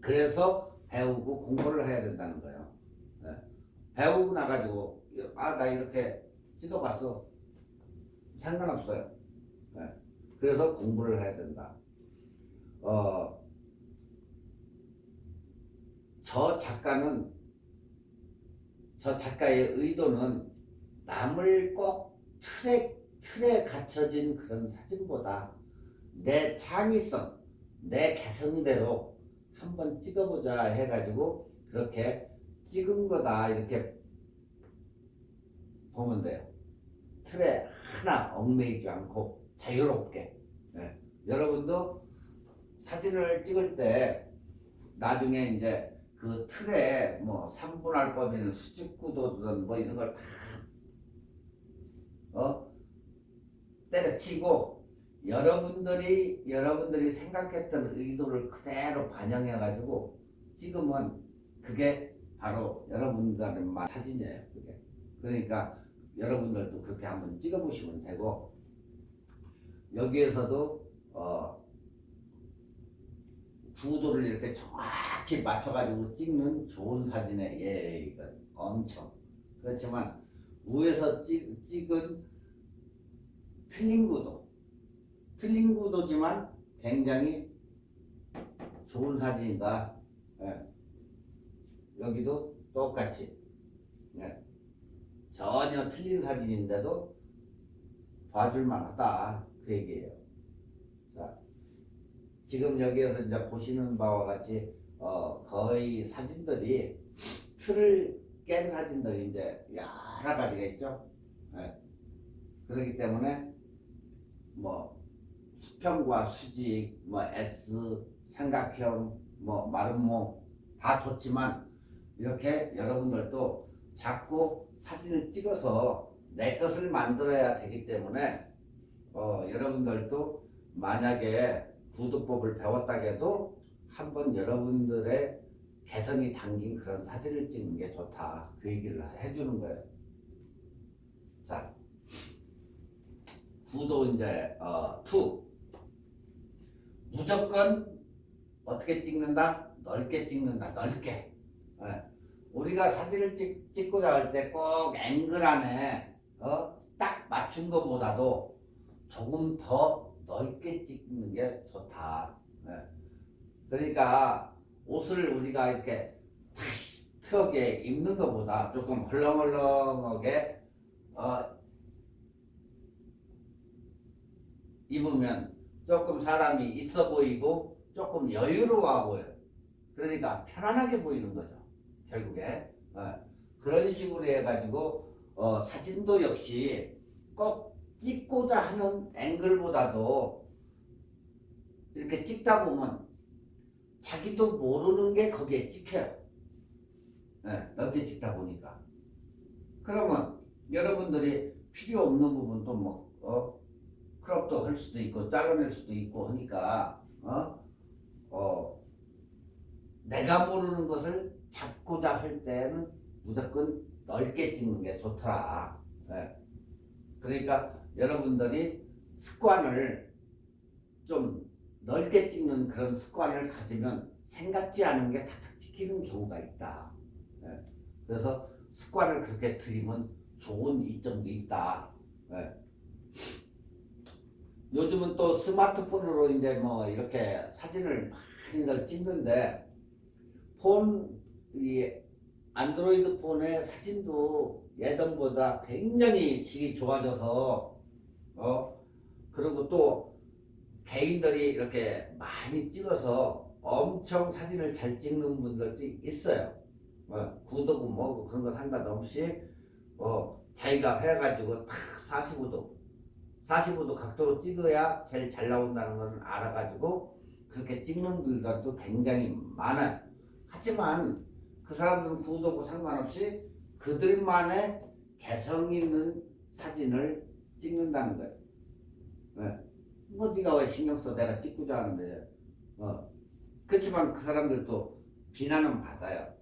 그래서 배우고 공부를 해야 된다는 거예요. 네. 배우고 나가지고 나 이렇게 찍어봤어. 상관없어요. 네. 그래서 공부를 해야 된다. 저 작가의 의도는 남을 꼭 틀에 갇혀진 그런 사진보다 내 창의성, 내 개성대로 한번 찍어보자 해가지고 그렇게 찍은 거다 이렇게 보면 돼요. 틀에 하나 얽매이지 않고 자유롭게. 네. 여러분도 사진을 찍을 때 나중에 이제 그 틀에 뭐 3분할법이든 수직구도든 뭐 이런 걸 다 때려치고 여러분들이 생각했던 의도를 그대로 반영해 가지고 찍으면 그게 바로 여러분들만 사진이에요. 그게. 그러니까 여러분들도 그렇게 한번 찍어 보시면 되고 여기에서도 구도를 이렇게 정확히 맞춰 가지고 찍는 좋은 사진의 예가 엄청. 그렇지만 위에서 찍은 틀린 구도지만 굉장히 좋은 사진이다. 예. 여기도 똑같이 전혀 틀린 사진인데도 봐줄만 하다 그 얘기예요. 자, 지금 여기에서 이제 보시는 바와 같이 거의 사진들이 틀을 깬 사진들이 이제 여러 가지가 있죠. 예. 그렇기 때문에 뭐 수평과 수직, 뭐 S, 삼각형, 뭐 마름모 다 좋지만 이렇게 여러분들도 자꾸 사진을 찍어서 내 것을 만들어야 되기 때문에 여러분들도 만약에 구도법을 배웠다 해도 한번 여러분들의 개성이 담긴 그런 사진을 찍는 게 좋다. 그 얘기를 해주는 거예요. 자, 구도 이제 2. 무조건 어떻게 찍는다? 넓게 찍는다. 넓게. 예. 우리가 사진을 찍고자 할 때 꼭 앵글 안에 딱 맞춘 것보다도 조금 더 넓게 찍는 게 좋다. 예. 그러니까 옷을 우리가 이렇게 타이트하게 입는 것보다 조금 헐렁헐렁하게 입으면 조금 사람이 있어 보이고 조금 여유로워 보여요. 그러니까 편안하게 보이는 거죠. 결국에 그런 식으로 해가지고 사진도 역시 꼭 찍고자 하는 앵글보다도 이렇게 찍다 보면 자기도 모르는 게 거기에 찍혀요. 넓게 찍다 보니까. 그러면 여러분들이 필요 없는 부분도 뭐 크롭도 할 수도 있고 잘라낼 수도 있고 하니까 내가 모르는 것을 잡고자 할 때는 무조건 넓게 찍는 게 좋더라. 그러니까 여러분들이 습관을 좀 넓게 찍는 그런 습관을 가지면 생각지 않은 게 탁탁 찍히는 경우가 있다. 그래서 습관을 그렇게 들이면 좋은 이점도 있다. 요즘은 또 스마트폰으로 이제 뭐 이렇게 사진을 많이들 찍는데 이 안드로이드 폰의 사진도 예전보다 굉장히 질이 좋아져서 그리고 또 개인들이 이렇게 많이 찍어서 엄청 사진을 잘 찍는 분들도 있어요. 구도고 뭐고 그런 거 상관없이 자기가 해가지고 탁 45도 각도로 찍어야 제일 잘 나온다는 걸 알아가지고 그렇게 찍는 분들도 굉장히 많아요. 하지만 그 사람들은 구도고 상관없이 그들만의 개성 있는 사진을 찍는다는 거예요. 뭐 네가 왜 신경 써? 내가 찍고자 하는데. 그렇지만 그 사람들도 비난은 받아요.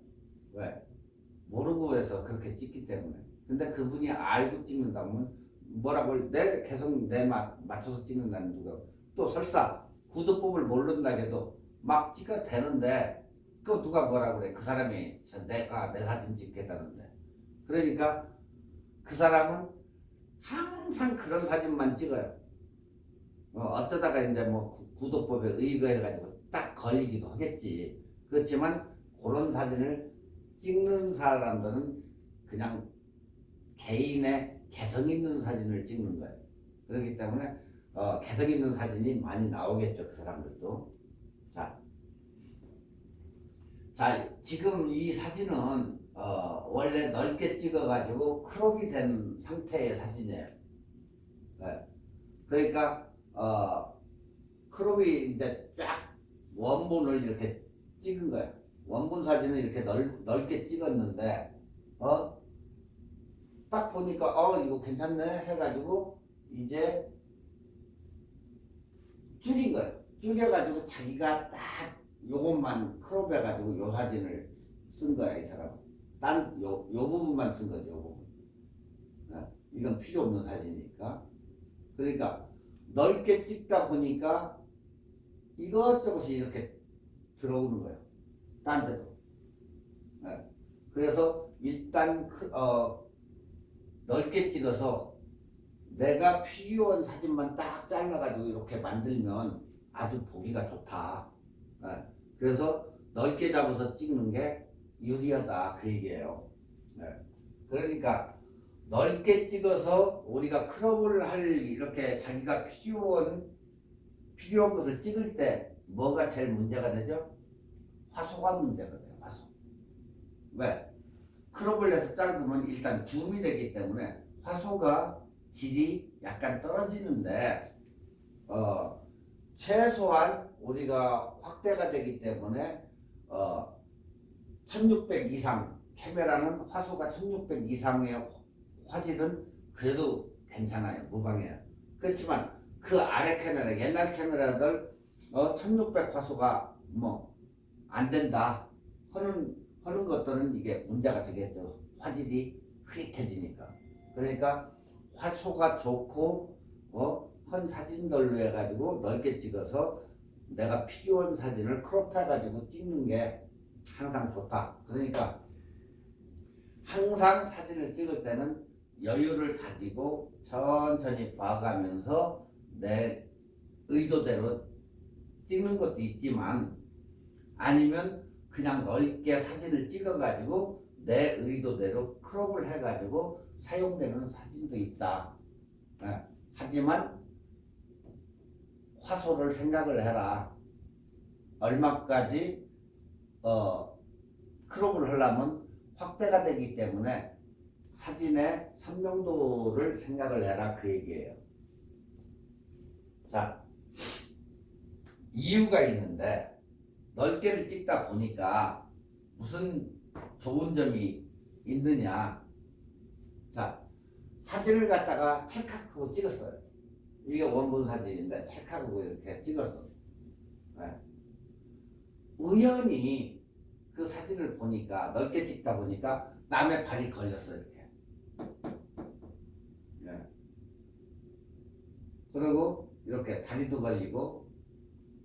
왜? 모르고 해서 그렇게 찍기 때문에. 근데 그분이 알고 찍는다면 뭐라고 내 개성 내 맞춰서 찍는다는 누가 또 설사 구도법을 모른다 해도 막 찍어도 되는데 그 누가 뭐라 그래? 그 사람이 내가 내 사진 찍겠다는데. 그러니까 그 사람은 항상 그런 사진만 찍어요. 어쩌다가 이제 뭐 구도법에 의거해가지고 딱 걸리기도 하겠지. 그렇지만 그런 사진을 찍는 사람들은 그냥 개인의 개성 있는 사진을 찍는 거예요. 그렇기 때문에 개성 있는 사진이 많이 나오겠죠. 그 사람들도. 자, 지금 이 사진은 원래 넓게 찍어가지고 크롭이 된 상태의 사진이에요. 그러니까 크롭이 이제 쫙 원본을 이렇게 찍은 거예요. 원본 사진을 이렇게 넓게 찍었는데 딱 보니까 이거 괜찮네 해가지고 이제 줄인 거예요. 줄여가지고 자기가 딱 요것만 크롭 해가지고 요 사진을 쓴 거야. 이 사람은 요 부분만 쓴 거죠. 요 부분. 이건 필요 없는 사진이니까. 그러니까 넓게 찍다 보니까 이것저것이 이렇게 들어오는 거예요. 딴 데도. 그래서 일단 넓게 찍어서 내가 필요한 사진만 딱 잘라가지고 이렇게 만들면 아주 보기가 좋다. 그래서 넓게 잡아서 찍는 게 유리하다 그 얘기예요. 그러니까 넓게 찍어서 우리가 크롭을 할 이렇게 자기가 필요한 것을 찍을 때 뭐가 제일 문제가 되죠? 화소가 문제가 돼요. 화소. 왜? 크롭을 해서 짧으면 일단 줌이 되기 때문에 화소가 질이 약간 떨어지는데 최소한 우리가 확대가 되기 때문에 1600 이상 카메라는 화소가 1600 이상의 화질은 그래도 괜찮아요. 무방해요. 그렇지만 그 아래 카메라 옛날 카메라들 1600 화소가 뭐 안 된다 하는 것들은 이게 문제가 되겠죠. 화질이 흐릿해지니까. 그러니까 화소가 좋고 헌 사진들로 해가지고 넓게 찍어서 내가 필요한 사진을 크롭해가지고 찍는 게 항상 좋다. 그러니까 항상 사진을 찍을 때는 여유를 가지고 천천히 봐가면서 내 의도대로 찍는 것도 있지만 아니면 그냥 넓게 사진을 찍어가지고 내 의도대로 크롭을 해가지고 사용되는 사진도 있다. 하지만 화소를 생각을 해라. 얼마까지 크롭을 하려면 확대가 되기 때문에 사진의 선명도를 생각을 해라 그 얘기예요. 자, 이유가 있는데 넓게를 찍다 보니까 무슨 좋은 점이 있느냐. 자, 사진을 갖다가 찰칵하고 찍었어요. 이게 원본 사진인데 찰칵하고 이렇게 찍었어. 네. 우연히 그 사진을 보니까 넓게 찍다 보니까 남의 발이 걸렸어 이렇게. 네. 그리고 이렇게 다리도 걸리고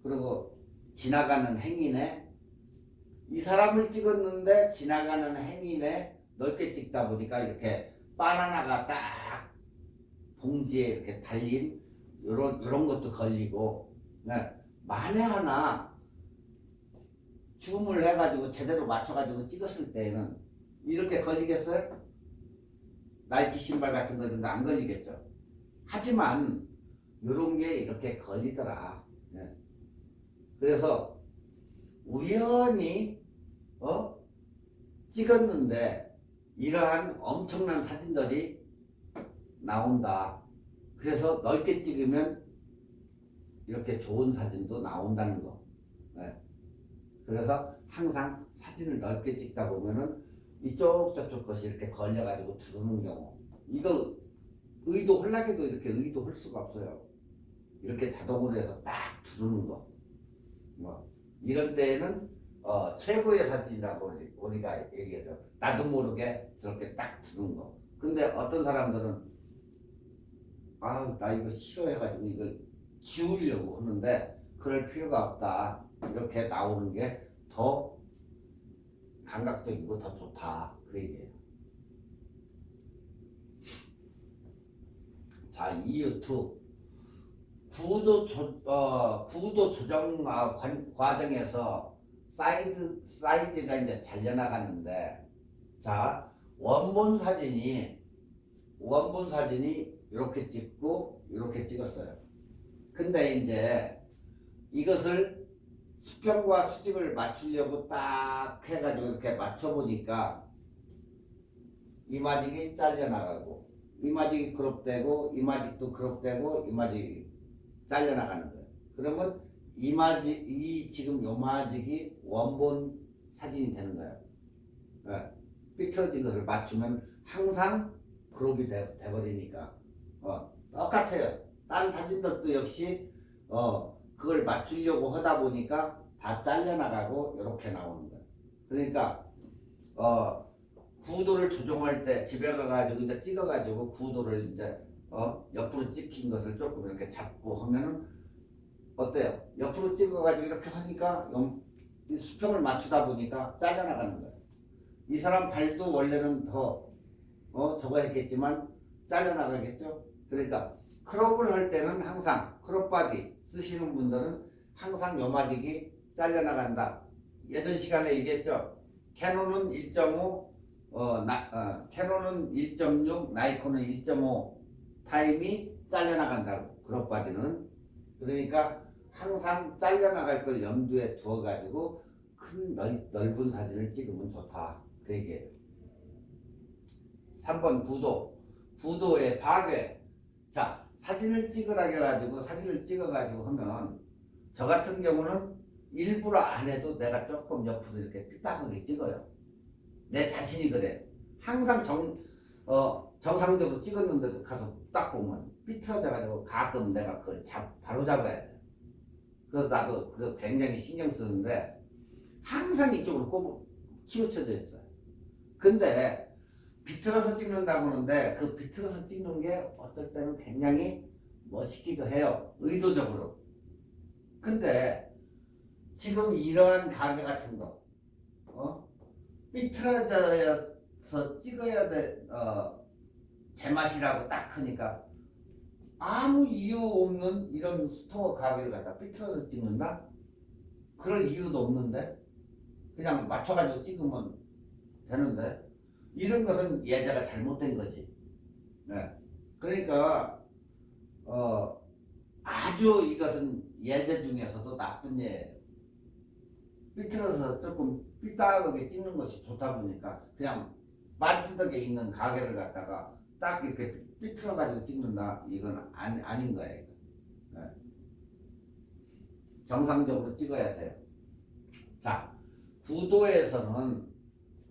그리고 지나가는 행인에 이 사람을 찍었는데 지나가는 행인에 넓게 찍다 보니까 이렇게 바나나가 딱 봉지에 이렇게 달린 요런 것도 걸리고. 네. 만에 하나 줌을 해가지고 제대로 맞춰가지고 찍었을 때는 이렇게 걸리겠어요? 나이키 신발 같은 거는 안 걸리겠죠. 하지만 요런 게 이렇게 걸리더라. 네. 그래서 우연히 찍었는데 이러한 엄청난 사진들이 나온다. 그래서 넓게 찍으면 이렇게 좋은 사진도 나온다는 거. 네. 그래서 항상 사진을 넓게 찍다 보면은 이쪽 저쪽 것이 이렇게 걸려가지고 들어오는 경우, 이거 의도하려고도 이렇게 의도할 수가 없어요. 이렇게 자동으로 해서 딱 들어오는 거. 뭐 이런 때에는 최고의 사진이라고 우리가 얘기하죠. 나도 모르게 저렇게 딱 들어오는 거. 근데 어떤 사람들은 나 이거 싫어해가지고 이걸 지우려고 하는데 그럴 필요가 없다. 이렇게 나오는 게 더 감각적이고 더 좋다. 그 얘기예요. 자, 이유 2. 구도 조정 과정에서 사이즈가 이제 잘려나가는데, 자, 원본 사진이 이렇게 찍고 이렇게 찍었어요. 근데 이제 이것을 수평과 수직을 맞추려고 딱 해가지고 이렇게 맞춰보니까 이마직이 잘려나가고 이마직이 크롭되고 이마직도 크롭되고 이마직이 잘려나가는 거예요. 그러면 이 지금 요마직이 원본 사진이 되는 거예요. 네. 삐뚤어진 것을 맞추면 항상 크롭이 돼버리니까 똑같아요. 딴 사진들도 역시 그걸 맞추려고 하다 보니까 다 잘려나가고 이렇게 나오는 거예요. 그러니까 구도를 조정할 때 집에 가가지고 이제 찍어가지고 구도를 이제 옆으로 찍힌 것을 조금 이렇게 잡고 하면은 어때요? 옆으로 찍어가지고 이렇게 하니까 이 수평을 맞추다 보니까 잘려나가는 거예요. 이 사람 발도 원래는 더 저거 했겠지만 잘려나가겠죠. 그러니까 크롭을 할 때는 항상 크롭 바디 쓰시는 분들은 항상 요마직이 잘려나간다. 예전 시간에 얘기했죠. 캐논은 1.5, 캐논은 1.6, 나이콘은 1.5 타임이 잘려나간다고. 크롭 바디는. 그러니까 항상 잘려나갈 걸 염두에 두어가지고 큰 넓은 사진을 찍으면 좋다. 그 얘기예요. 3번 구도의 파괴. 자, 사진을 찍어가지고 하면 저 같은 경우는 일부러 안 해도 내가 조금 옆으로 이렇게 삐딱하게 찍어요. 내 자신이 그래. 항상 정상적으로 찍었는데도 가서 딱 보면 삐뚤어져가지고 가끔 내가 그걸 바로 잡아야 돼. 그래서 나도 그거 굉장히 신경 쓰는데 항상 이쪽으로 치우쳐져 있어요. 근데 비틀어서 찍는다고 하는데 그 비틀어서 찍는 게 어떨 때는 굉장히 멋있기도 해요. 의도적으로. 근데 지금 이러한 가게 같은 거 삐뚤어져서 찍어야 돼 제맛이라고 딱 하니까 아무 이유 없는 이런 스토어 가게를 갖다 삐뚤어서 찍는다? 그럴 이유도 없는데 그냥 맞춰가지고 찍으면 되는데 이런 것은 예제가 잘못된 거지. 네. 그러니까 아주 이것은 예제 중에서도 나쁜 예예요. 삐뚤어서 조금 삐딱하게 찍는 것이 좋다 보니까 그냥 말투덕에 있는 가게를 갖다가 딱 이렇게 삐뚤어가지고 찍는다. 이건 아닌 거예요. 네. 정상적으로 찍어야 돼요. 자, 구도에서는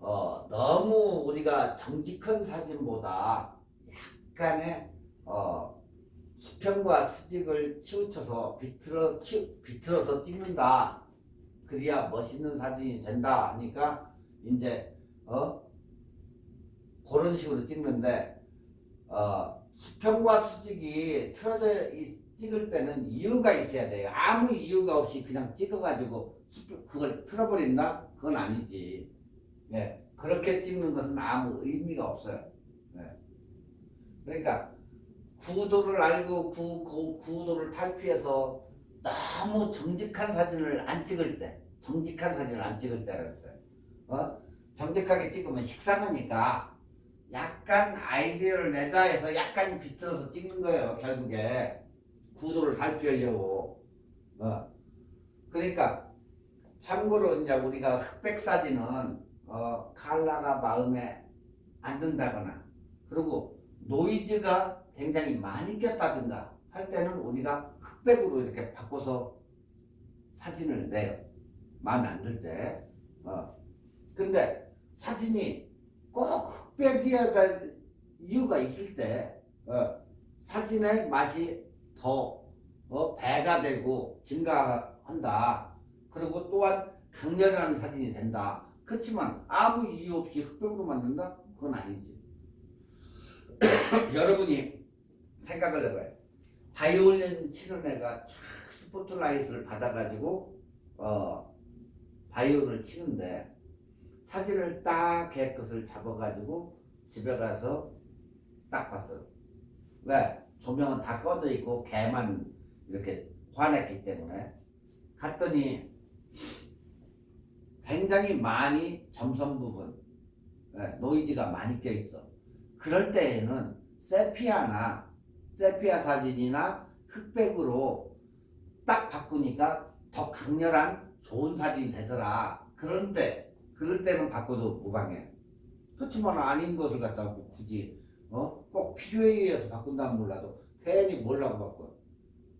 너무 우리가 정직한 사진보다 약간의 수평과 수직을 치우쳐서 비틀어서 찍는다. 그래야 멋있는 사진이 된다 하니까 이제 그런 식으로 찍는데 수평과 수직이 틀어져 찍을 때는 이유가 있어야 돼요. 아무 이유가 없이 그냥 찍어가지고 그걸 틀어버린다? 그건 아니지. 예, 그렇게 찍는 것은 아무 의미가 없어요. 예. 그러니까 구도를 알고 구도를 탈피해서 너무 정직한 사진을 안 찍을 때, 그랬어요. 정직하게 찍으면 식상하니까 약간 아이디어를 내자 해서 약간 비틀어서 찍는 거예요. 결국에 구도를 탈피하려고. 그러니까 참고로 이제 우리가 흑백 사진은 컬러가 마음에 안 든다거나 그리고 노이즈가 굉장히 많이 꼈다든가 할 때는 우리가 흑백으로 이렇게 바꿔서 사진을 내요. 마음에 안 들 때. 근데 사진이 꼭 흑백이어야 될 이유가 있을 때 사진의 맛이 더 배가 되고 증가한다. 그리고 또한 강렬한 사진이 된다. 그렇지만 아무 이유 없이 흑백으로 만든다? 그건 아니지. 여러분이 생각을 해봐요. 바이올린 치는 애가 쫙 스포트라이트를 받아가지고 바이올을 치는데 사진을 딱 걔 것을 잡아가지고 집에 가서 딱 봤어요. 왜? 조명은 다 꺼져 있고 걔만 이렇게 환했기 때문에 갔더니 굉장히 많이 점선 부분 노이즈가 많이 껴 있어. 그럴 때에는 세피아 사진이나 흑백으로 딱 바꾸니까 더 강렬한 좋은 사진이 되더라. 그럴 때는 바꿔도 무방해. 그렇지만 아닌 것을 갖다가 굳이 꼭 필요에 의해서 바꾼다면 몰라도 괜히 뭐라고 바꿔.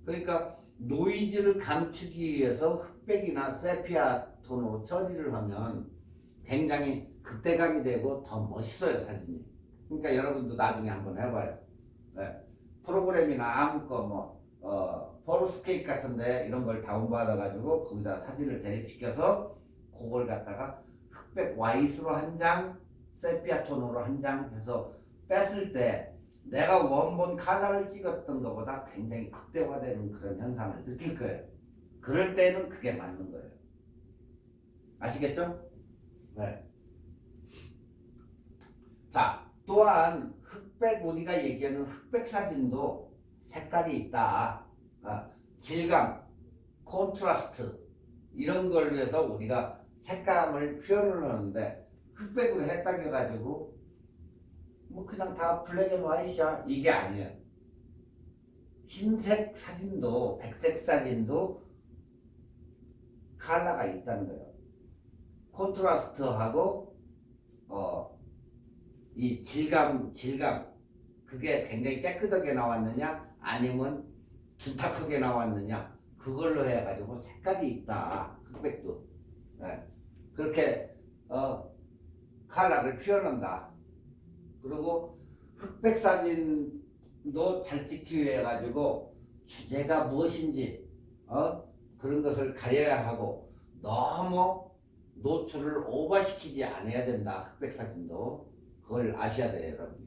그러니까 노이즈를 감추기 위해서 흑백이나 세피아 톤으로 처리를 하면 굉장히 극대감이 되고 더 멋있어요, 사진이. 그러니까 여러분도 나중에 한번 해봐요. 네. 프로그램이나 아무 거 포르스케이크 같은데 이런 걸 다운받아가지고 거기다 사진을 대립시켜서 그걸 갖다가 흑백 와이스로 한 장, 세피아 톤으로 한 장 해서 뺐을 때 내가 원본 컬러를 찍었던 것보다 굉장히 극대화되는 그런 현상을 느낄 거예요. 그럴 때는 그게 맞는 거예요. 아시겠죠? 네. 자, 또한 우리가 얘기하는 흑백 사진도 색깔이 있다. 질감, 콘트라스트 이런 걸 위해서 우리가 색감을 표현을 하는데 흑백으로 했다고 해가지고 뭐 그냥 다 블랙 앤 화이트야 이게 아니에요. 흰색 사진도 백색 사진도 컬러가 있다는 거예요. 콘트라스트하고 이 질감 그게 굉장히 깨끗하게 나왔느냐 아니면 준탁하게 나왔느냐 그걸로 해가지고 색깔이 있다. 흑백도 그렇게 컬러를 표현한다. 그리고 흑백 사진도 잘 찍기 위해 가지고 주제가 무엇인지 그런 것을 가려야 하고 너무 노출을 오버시키지 않아야 된다. 흑백 사진도 그걸 아셔야 돼요, 여러분.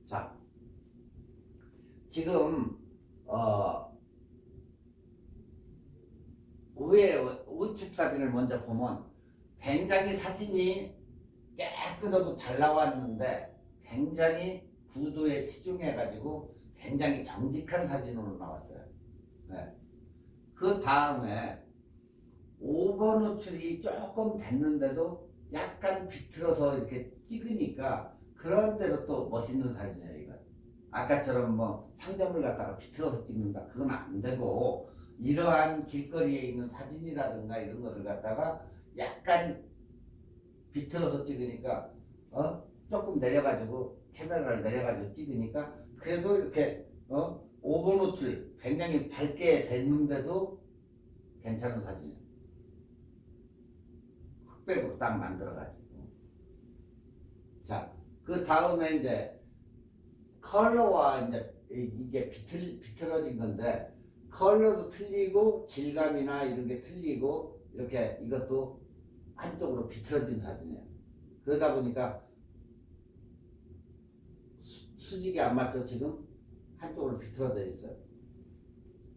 자, 지금 위에 우측 사진을 먼저 보면 굉장히 사진이 깨끗하고 잘 나왔는데 굉장히 구도에 치중해가지고 굉장히 정직한 사진으로 나왔어요. 네. 그 다음에 5번 노출이 조금 됐는데도 약간 비틀어서 이렇게 찍으니까 그런 데도 또 멋있는 사진이에요. 이거 아까처럼 뭐 상점을 갖다가 비틀어서 찍는다 그건 안 되고, 이러한 길거리에 있는 사진이라든가 이런 것을 갖다가 약간 비틀어서 찍으니까 조금 내려가지고 카메라를 내려가지고 찍으니까 그래도 이렇게 5번 노출 굉장히 밝게 됐는데도 괜찮은 사진이에요. 흑백으로 딱 만들어가지고. 자, 그 다음에 이제 컬러와 이제 이게 비틀어진 건데 컬러도 틀리고 질감이나 이런 게 틀리고 이렇게 이것도 한쪽으로 비틀어진 사진이에요. 그러다 보니까 수직이 안 맞죠. 지금 한쪽으로 비틀어져 있어요.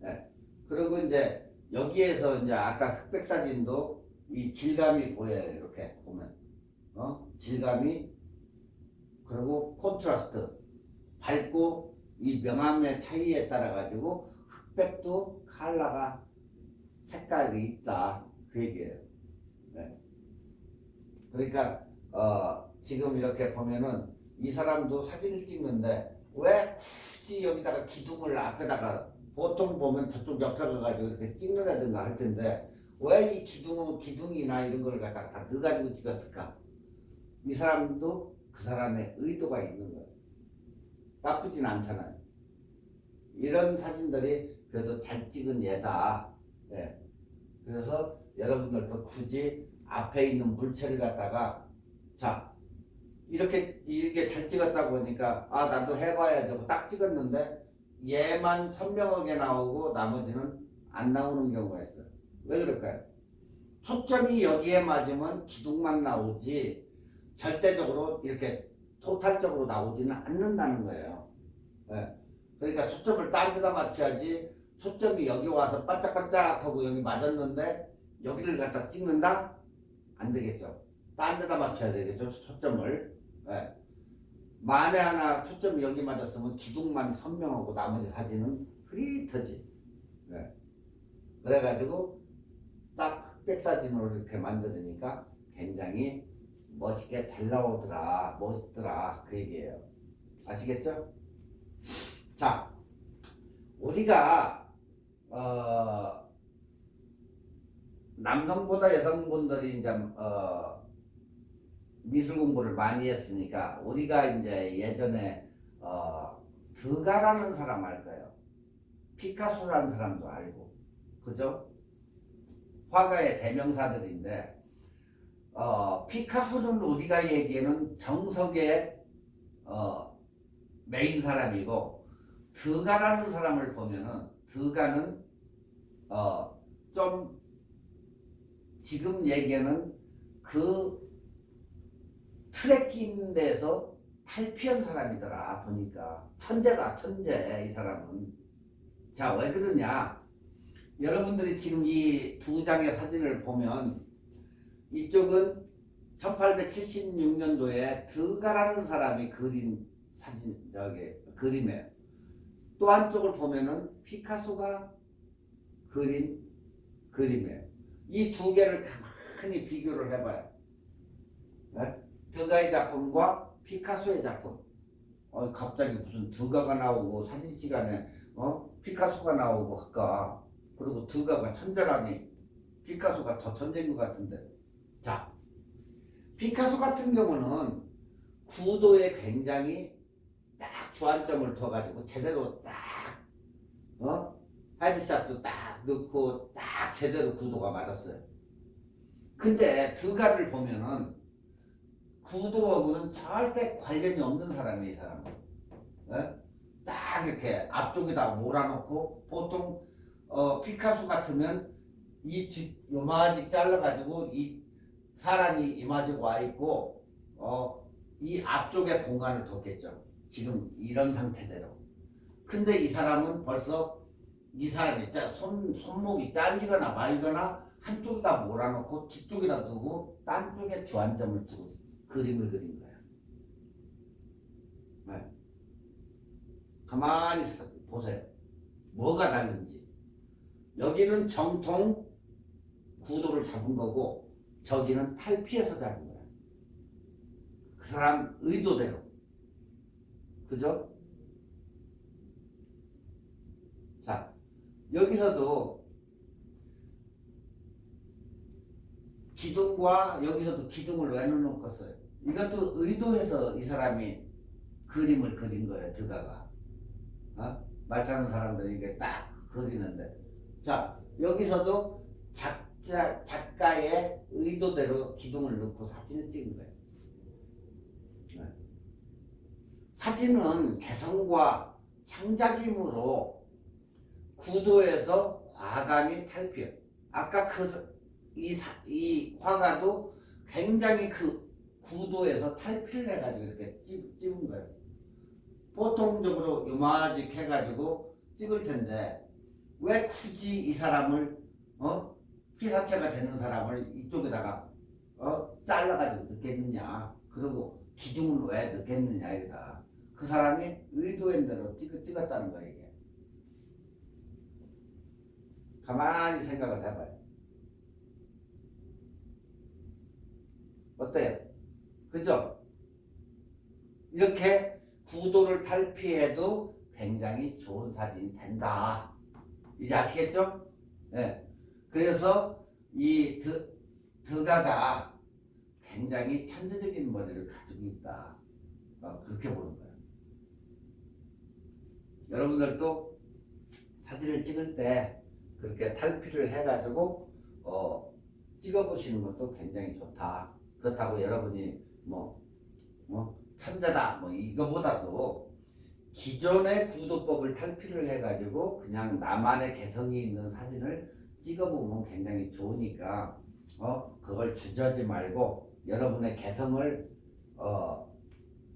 네. 그리고 이제 여기에서 이제 아까 흑백 사진도 이 질감이 보여요. 이렇게 보면 질감이, 그리고 콘트라스트, 밝고 이 명암의 차이에 따라 가지고 흑백도 컬러가 색깔이 있다 그 얘기예요. 네. 그러니까 지금 이렇게 보면은 이 사람도 사진을 찍는데 왜 굳이 여기다가 기둥을 앞에다가, 보통 보면 저쪽 옆에 가가지고 이렇게 찍는다든가 할 텐데 왜 이 기둥이나 이런 걸 갖다가 다 넣어가지고 찍었을까? 이 사람도 그 사람의 의도가 있는 거예요. 나쁘진 않잖아요. 이런 사진들이 그래도 잘 찍은 예다. 예. 그래서 여러분들도 굳이 앞에 있는 물체를 갖다가 자 이렇게 잘 찍었다 보니까 아 나도 해봐야죠 딱 찍었는데 얘만 선명하게 나오고 나머지는 안 나오는 경우가 있어요. 왜 그럴까요? 초점이 여기에 맞으면 기둥만 나오지 절대적으로 이렇게 토탈적으로 나오지는 않는다는 거예요. 네. 그러니까 초점을 딴 데다 맞춰야지. 초점이 여기 와서 반짝반짝하고 여기 맞았는데 여기를 갖다 찍는다? 안 되겠죠. 딴 데다 맞춰야 되겠죠, 초점을. 네. 만에 하나 초점이 여기 맞았으면 기둥만 선명하고 나머지 사진은 흐릿하지. 네. 그래가지고 딱 흑백 사진으로 이렇게 만들어지니까 굉장히 멋있게 잘 나오더라, 멋있더라 그 얘기예요. 아시겠죠? 자, 우리가 남성보다 여성분들이 이제 미술 공부를 많이 했으니까 우리가 이제 예전에 드가라는 사람 알까요? 피카소라는 사람도 알고, 그죠? 화가의 대명사들인데 피카소는 우리가 얘기하는 정석의 메인 사람이고, 드가라는 사람을 보면은 드가는 좀 지금 얘기하는 그 틀에 낀 데서 탈피한 사람이더라. 보니까 천재다, 천재 이 사람은. 자, 왜 그러냐, 여러분들이 지금 이 두 장의 사진을 보면 이쪽은 1876년도에 드가라는 사람이 그린 사진, 그림이에요. 또 한쪽을 보면은 피카소가 그린 그림이에요. 이 두 개를 가만히 비교를 해봐요. 네? 드가의 작품과 피카소의 작품. 갑자기 무슨 드가가 나오고 사진 시간에 피카소가 나오고 할까? 그리고 드가가 천재라니 피카소가 더 천재인 것 같은데. 자, 피카소 같은 경우는 구도에 굉장히 딱 주안점을 둬가지고 제대로 딱 헤드샷도 딱 넣고 딱 제대로 구도가 맞았어요. 근데 드가를 보면은 구도하고는 절대 관련이 없는 사람이에요, 이 사람은. 네? 딱 이렇게 앞쪽에다 몰아놓고, 보통 피카소 같으면 이 뒷 요마직 잘라가지고 이 사람이 이마저고 와 있고 이 앞쪽에 공간을 뒀겠죠. 지금 이런 상태대로. 근데 이 사람은 벌써 이 사람이 손목이 잘리거나 말거나 한쪽에다 몰아놓고 뒤쪽에다 두고 딴 쪽에 주안점을 두고 그림을 그린 거예요. 네. 가만히 보세요. 뭐가 다른지. 여기는 정통 구도를 잡은 거고 저기는 탈피해서 잡은 거야. 그 사람 의도대로. 그죠? 자, 여기서도 기둥과 여기서도 기둥을 왜 넣어놓겠어요? 이것도 의도해서 이 사람이 그림을 그린 거예요. 드가가. 말 타는 사람들 이게 딱 그리는데. 자, 여기서도 작가의 의도대로 기둥을 넣고 사진을 찍은 거예요. 네. 사진은 개성과 창작임으로 구도에서 과감히 탈피해요. 아까 이 화가도 굉장히 그 구도에서 탈피를 해가지고 이렇게 찍은 거예요. 보통적으로 요마직 해가지고 찍을 텐데 왜 굳이 이 사람을 피사체가 되는 사람을 이쪽에다가 잘라가지고 넣겠느냐. 그리고 기둥을 왜 넣겠느냐 이거다. 그 사람이 의도한 대로 찍었다는 거예요. 이게. 가만히 생각을 해봐요. 어때요? 그죠? 이렇게 구도를 탈피해도 굉장히 좋은 사진이 된다. 이제 아시겠죠? 네. 그래서 이 드가가 굉장히 천재적인 머리를 가지고 있다. 그렇게 보는 거예요. 여러분들도 사진을 찍을 때 그렇게 탈피를 해가지고 찍어보시는 것도 굉장히 좋다. 그렇다고 여러분이 천재다 이거보다도 기존의 구도법을 탈피를 해가지고 그냥 나만의 개성이 있는 사진을 찍어보면 굉장히 좋으니까 그걸 주저하지 말고 여러분의 개성을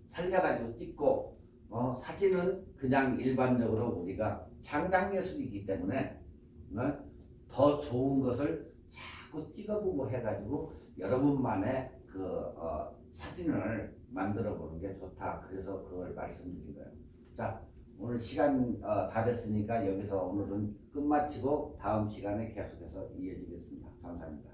살려가지고 찍고 사진은 그냥 일반적으로 우리가 창작예술이기 때문에 더 좋은 것을 자꾸 찍어보고 해가지고 여러분만의 사진을 만들어 보는 게 좋다. 그래서 그걸 말씀드린 거예요. 자, 오늘 시간 다 됐으니까 여기서 오늘은 끝마치고 다음 시간에 계속해서 이어지겠습니다. 감사합니다.